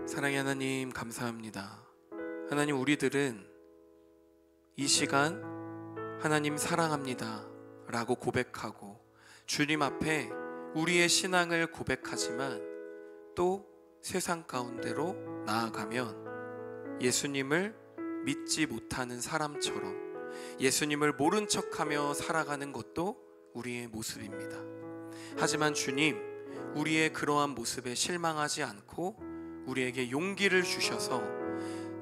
사랑의 하나님, 감사합니다. 하나님, 우리들은 이 시간 하나님 사랑합니다 라고 고백하고 주님 앞에 우리의 신앙을 고백하지만 또 세상 가운데로 나아가면 예수님을 믿지 못하는 사람처럼 예수님을 모른 척하며 살아가는 것도 우리의 모습입니다. 하지만 주님, 우리의 그러한 모습에 실망하지 않고 우리에게 용기를 주셔서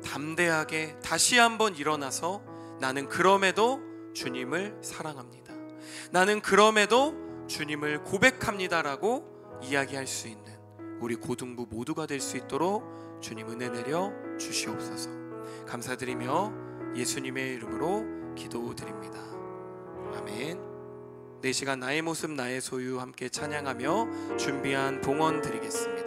담대하게 다시 한번 일어나서 나는 그럼에도 주님을 사랑합니다, 나는 그럼에도 주님을 고백합니다라고 이야기할 수 있는 우리 고등부 모두가 될 수 있도록 주님 은혜 내려 주시옵소서. 감사드리며 예수님의 이름으로 기도드립니다. 아멘. 네, 시간 나의 모습 나의 소유 함께 찬양하며 준비한 봉헌 드리겠습니다.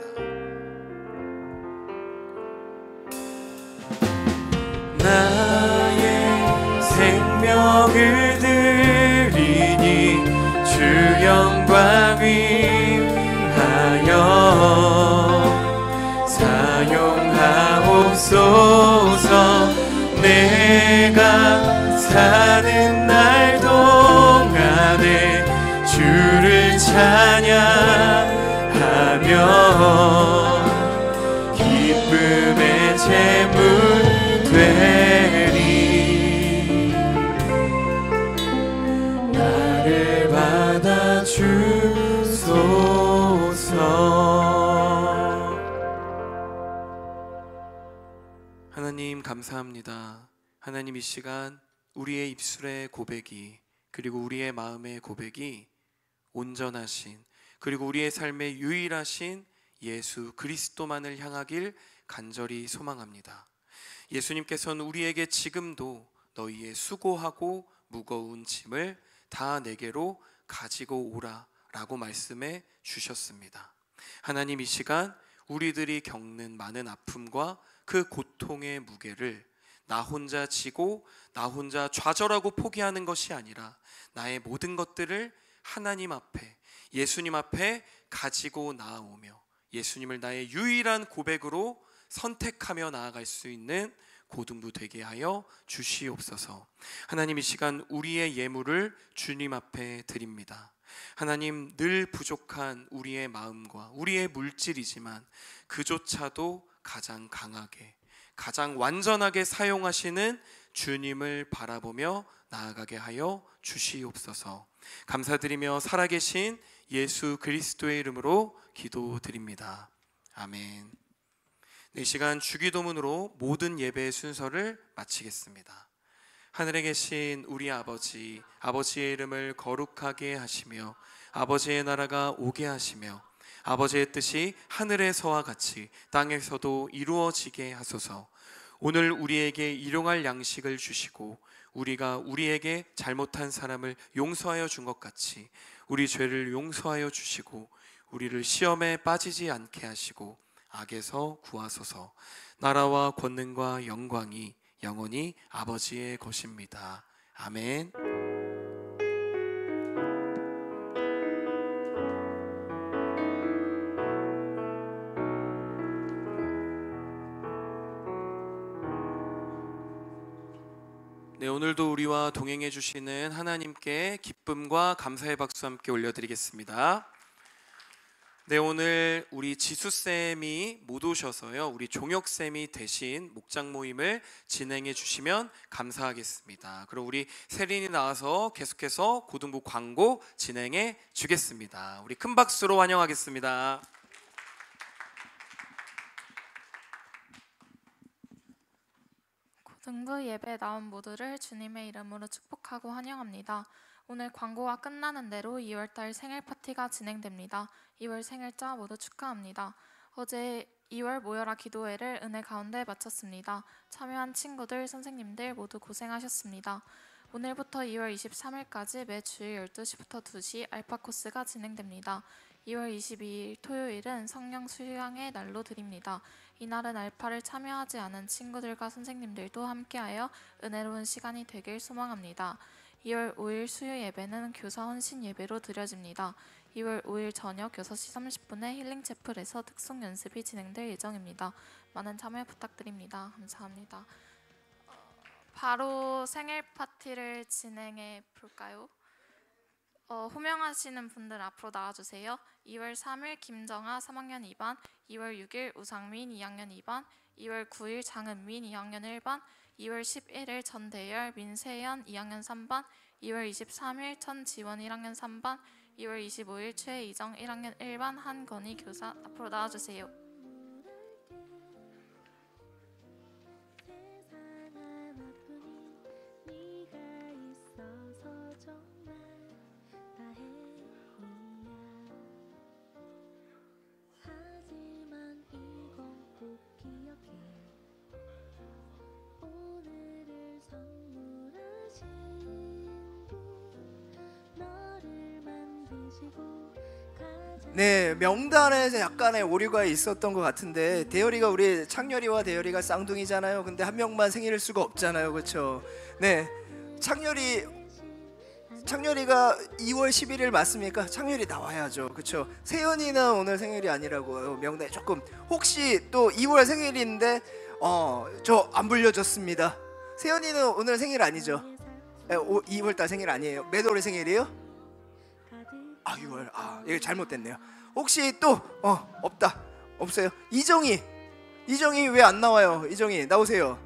나의 생명을 드리니 주 영광 위하여 사용하옵소서. 내가 사는 날 동안에 주를 찬양하며 기쁨의 제물 되리. 나를 받아 주소서. 하나님, 감사합니다. 하나님, 이 시간 우리의 입술의 고백이 그리고 우리의 마음의 고백이 온전하신 그리고 우리의 삶의 유일하신 예수 그리스도만을 향하길 간절히 소망합니다. 예수님께서는 우리에게 지금도 너희의 수고하고 무거운 짐을 다 내게로 가지고 오라 라고 말씀해 주셨습니다. 하나님, 이 시간 우리들이 겪는 많은 아픔과 그 고통의 무게를 나 혼자 지고 나 혼자 좌절하고 포기하는 것이 아니라 나의 모든 것들을 하나님 앞에, 예수님 앞에 가지고 나아오며 예수님을 나의 유일한 고백으로 선택하며 나아갈 수 있는 고등부 되게 하여 주시옵소서. 하나님, 이 시간 우리의 예물을 주님 앞에 드립니다. 하나님, 늘 부족한 우리의 마음과 우리의 물질이지만 그조차도 가장 강하게, 가장 완전하게 사용하시는 주님을 바라보며 나아가게 하여 주시옵소서. 감사드리며 살아계신 예수 그리스도의 이름으로 기도드립니다. 아멘. 이 시간 주기도문으로 모든 예배의 순서를 마치겠습니다. 하늘에 계신 우리 아버지, 아버지의 이름을 거룩하게 하시며 아버지의 나라가 오게 하시며 아버지의 뜻이 하늘에서와 같이 땅에서도 이루어지게 하소서. 오늘 우리에게 일용할 양식을 주시고 우리가 우리에게 잘못한 사람을 용서하여 준 것 같이 우리 죄를 용서하여 주시고 우리를 시험에 빠지지 않게 하시고 악에서 구하소서. 나라와 권능과 영광이 영원히 아버지의 것입니다. 아멘. 네, 오늘도 우리와 동행해 주시는 하나님께 기쁨과 감사의 박수 함께 올려드리겠습니다. 네, 오늘 우리 지수쌤이 못 오셔서요, 우리 종혁쌤이 대신 목장 모임을 진행해 주시면 감사하겠습니다. 그럼 우리 세린이 나와서 계속해서 고등부 광고 진행해 주겠습니다. 우리 큰 박수로 환영하겠습니다. 고등부 예배에 나온 모두를 주님의 이름으로 축복하고 환영합니다. 오늘 광고가 끝나는 대로 2월달 생일 파티가 진행됩니다. 2월 생일자 모두 축하합니다. 어제 2월 모여라 기도회를 은혜 가운데 마쳤습니다. 참여한 친구들, 선생님들 모두 고생하셨습니다. 오늘부터 2월 23일까지 매주일 12시부터 2시 알파 코스가 진행됩니다. 2월 22일 토요일은 성령 수양의 날로 드립니다. 이날은 알파를 참여하지 않은 친구들과 선생님들도 함께하여 은혜로운 시간이 되길 소망합니다. 2월 5일 수요 예배는 교사 헌신 예배로 드려집니다. 2월 5일 저녁 6시 30분에 힐링 채플에서 특송 연습이 진행될 예정입니다. 많은 참여 부탁드립니다. 감사합니다. 바로 생일 파티를 진행해 볼까요? 호명하시는 분들 앞으로 나와주세요. 2월 3일 김정아 3학년 2반, 2월 6일 우상민 2학년 2반, 2월 9일 장은민 2학년 1반, 2월 11일 전대열 민세연 2학년 3반, 2월 23일 천지원 1학년 3반, 2월 25일 최이정 1학년 1반 한건희 교사 앞으로 나와주세요. 네, 명단에서 약간의 오류가 있었던 것 같은데, 대열이가 우리 창렬이와 대열이가 쌍둥이잖아요. 근데 한 명만 생일일 수가 없잖아요, 그렇죠? 네, 창렬이가 2월 11일 맞습니까? 창렬이 나와야죠, 그렇죠? 세연이는 오늘 생일이 아니라고 명단에 조금, 혹시 또 2월 생일인데 저 안 불려줬습니다. 세연이는 오늘 생일 아니죠? 2월달 생일 아니에요? 몇 월에 생일이에요? 6월. 이거 잘못됐네요. 혹시 또 없다. 없어요. 이정이 왜 안 나와요? 이정이 나오세요.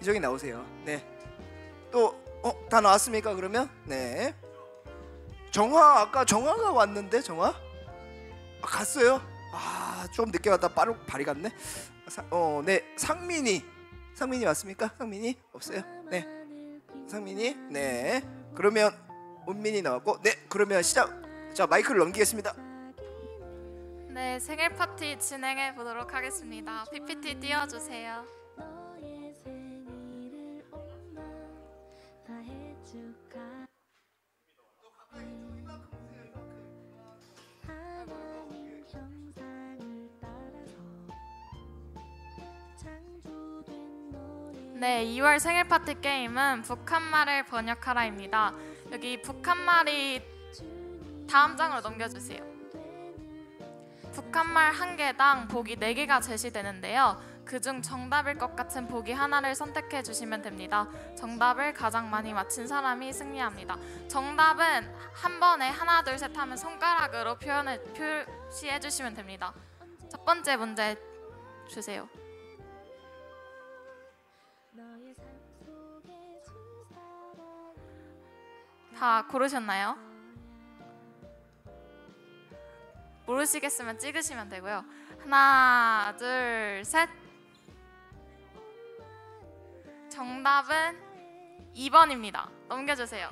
이정이 나오세요. 네. 또 다 나왔습니까? 그러면 네. 정화, 아까 정화가 왔는데 정화? 갔어요? 좀 늦게 왔다 발이 갔네. 네. 상민이 왔습니까? 상민이 없어요. 네. 상민이 네. 그러면 은민이 나왔고, 네. 그러면 시작. 자, 마이크를 넘기겠습니다. 네, 생일 파티 진행해 보도록 하겠습니다. PPT 띄워주세요. 네, 2월 생일 파티 게임은 북한말을 번역하라입니다. 여기 북한말이 다음 장으로 넘겨주세요. 북한말 한 개당 보기 4개가 제시되는데요. 그중 정답일 것 같은 보기 하나를 선택해 주시면 됩니다. 정답을 가장 많이 맞힌 사람이 승리합니다. 정답은 한 번에 하나 둘 셋 하면 손가락으로 표시해 주시면 됩니다. 첫 번째 문제 주세요. 다 고르셨나요? 모르시겠으면 찍으시면 되고요. 하나, 둘, 셋. 정답은 2번입니다. 넘겨주세요.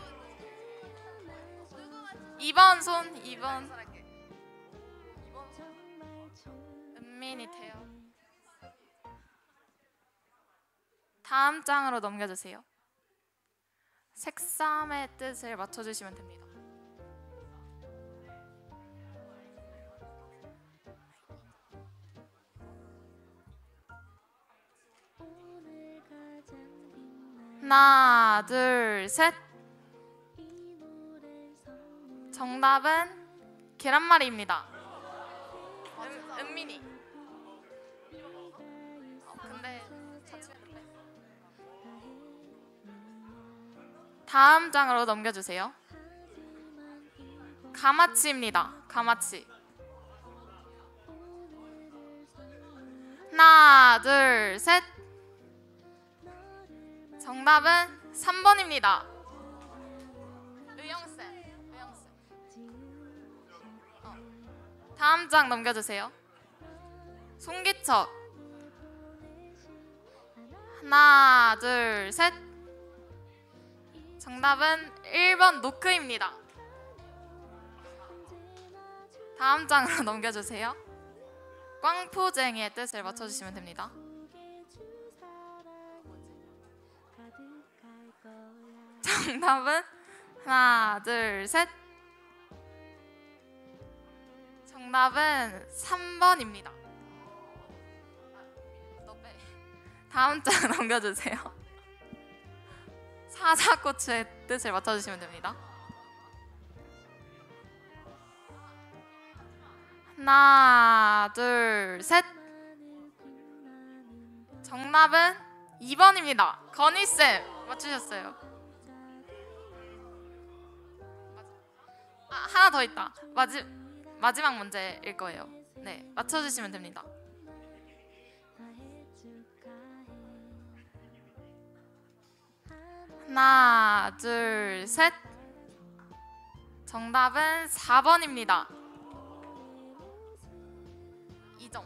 2번 손, 2번. 은민이 돼요. 다음 장으로 넘겨주세요. 색삼의 뜻을 맞춰주시면 됩니다. 하나, 둘, 셋. 정답은 계란말이입니다. 은민이. 근데 자취해볼래? 다음 장으로 넘겨주세요. 가마치입니다. 가마치. 하나, 둘, 셋. 정답은 3번입니다. 의영쌤. 다음 장 넘겨주세요. 송기척. 하나, 둘, 셋. 정답은 1번 노크입니다. 다음 장으로 넘겨주세요. 꽝포쟁이의 뜻을 맞춰주시면 됩니다. 정답은 하나, 둘, 셋. 정답은 3번입니다. 다음 장 넘겨주세요. 사자고추의 뜻을 맞춰주시면 됩니다. 하나, 둘, 셋. 정답은 2번입니다. 건희쌤 맞추셨어요. 하나 더 있다. 마지막 문제일 거예요. 네, 맞춰주시면 됩니다. 하나, 둘, 셋. 정답은 4번입니다. 이정.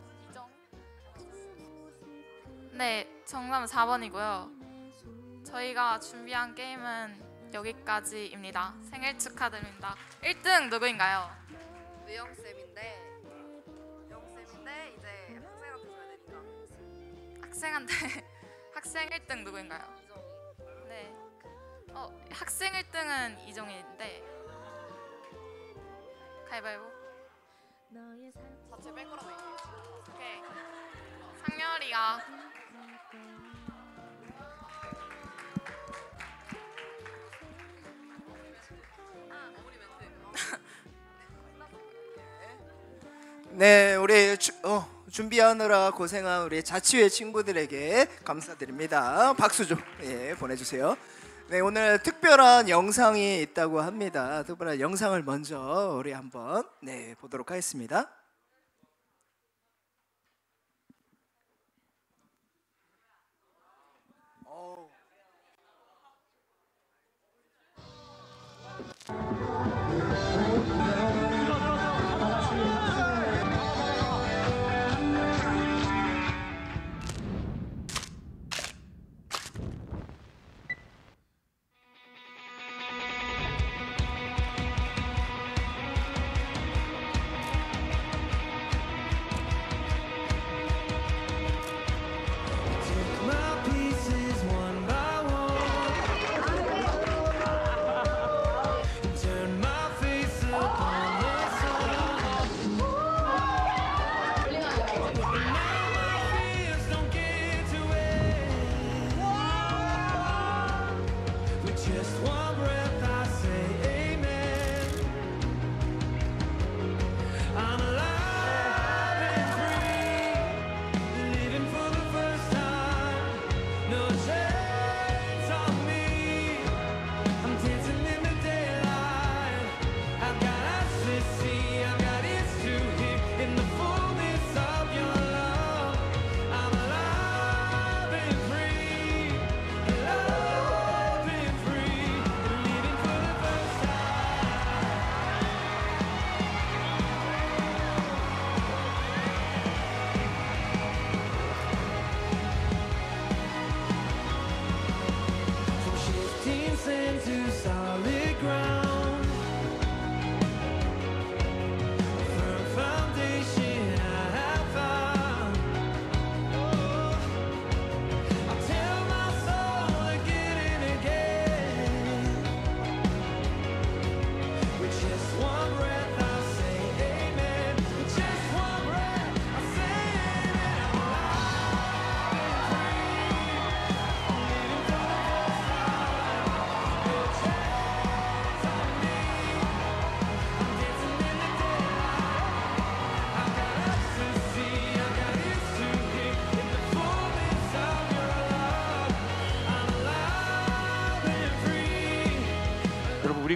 네, 정답은 4번이고요. 저희가 준비한 게임은 여기까지입니다. 생일 축하드립니다. 1등 누구인가요? 의영쌤인데 이제 학생한테 줘야 되니까. 학생 1등 누구인가요? 이정이. 네. 학생 1등은 이종인데 가위바위보. 자체 뺄 거라고 얘기해. 오케이. 상렬이가 네, 우리 준비하느라 고생한 우리 자치회 친구들에게 감사드립니다. 박수 좀 보내주세요. 네, 오늘 특별한 영상이 있다고 합니다. 특별한 영상을 먼저 우리 한번 보도록 하겠습니다.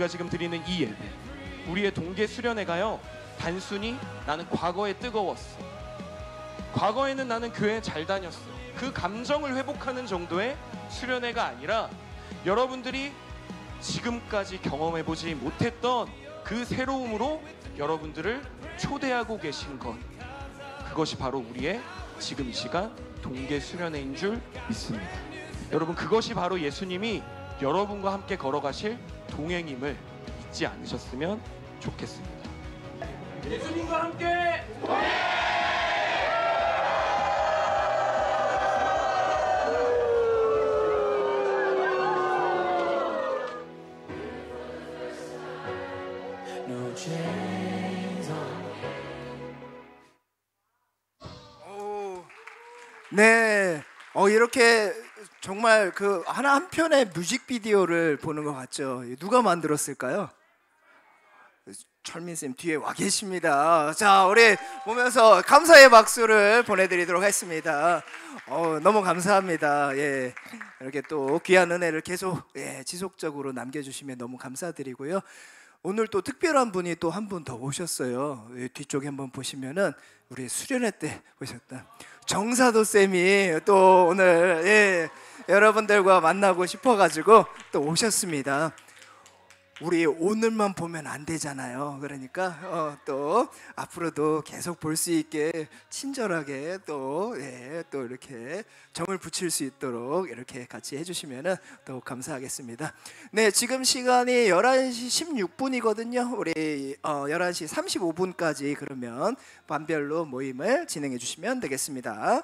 우리가 지금 드리는 이 예배, 우리의 동계 수련회가요, 단순히 나는 과거에 뜨거웠어, 과거에는 나는 교회 잘 다녔어, 그 감정을 회복하는 정도의 수련회가 아니라 여러분들이 지금까지 경험해보지 못했던 그 새로움으로 여러분들을 초대하고 계신 것, 그것이 바로 우리의 지금 이 시간 동계 수련회인 줄 믿습니다. 여러분, 그것이 바로 예수님이 여러분과 함께 걸어가실 동행임을 잊지 않으셨으면 좋겠습니다. 예수님과 함께 네, 이렇게 정말 그 하나 한 편의 뮤직비디오를 보는 것 같죠. 누가 만들었을까요? 철민 쌤 뒤에 와 계십니다. 자, 우리 보면서 감사의 박수를 보내드리도록 하겠습니다. 너무 감사합니다. 예, 이렇게 또 귀한 은혜를 계속 지속적으로 남겨주시면 너무 감사드리고요. 오늘 또 특별한 분이 또 한 분 더 오셨어요. 뒤쪽에 한번 보시면은 우리 수련회 때 오셨다 정사도 쌤이 또 오늘 여러분들과 만나고 싶어가지고 또 오셨습니다. 우리 오늘만 보면 안 되잖아요. 그러니까 또 앞으로도 계속 볼 수 있게 친절하게 또 이렇게 정을 붙일 수 있도록 이렇게 같이 해주시면은 더욱 감사하겠습니다. 네, 지금 시간이 11시 16분이거든요. 우리 11시 35분까지 그러면 반별로 모임을 진행해 주시면 되겠습니다.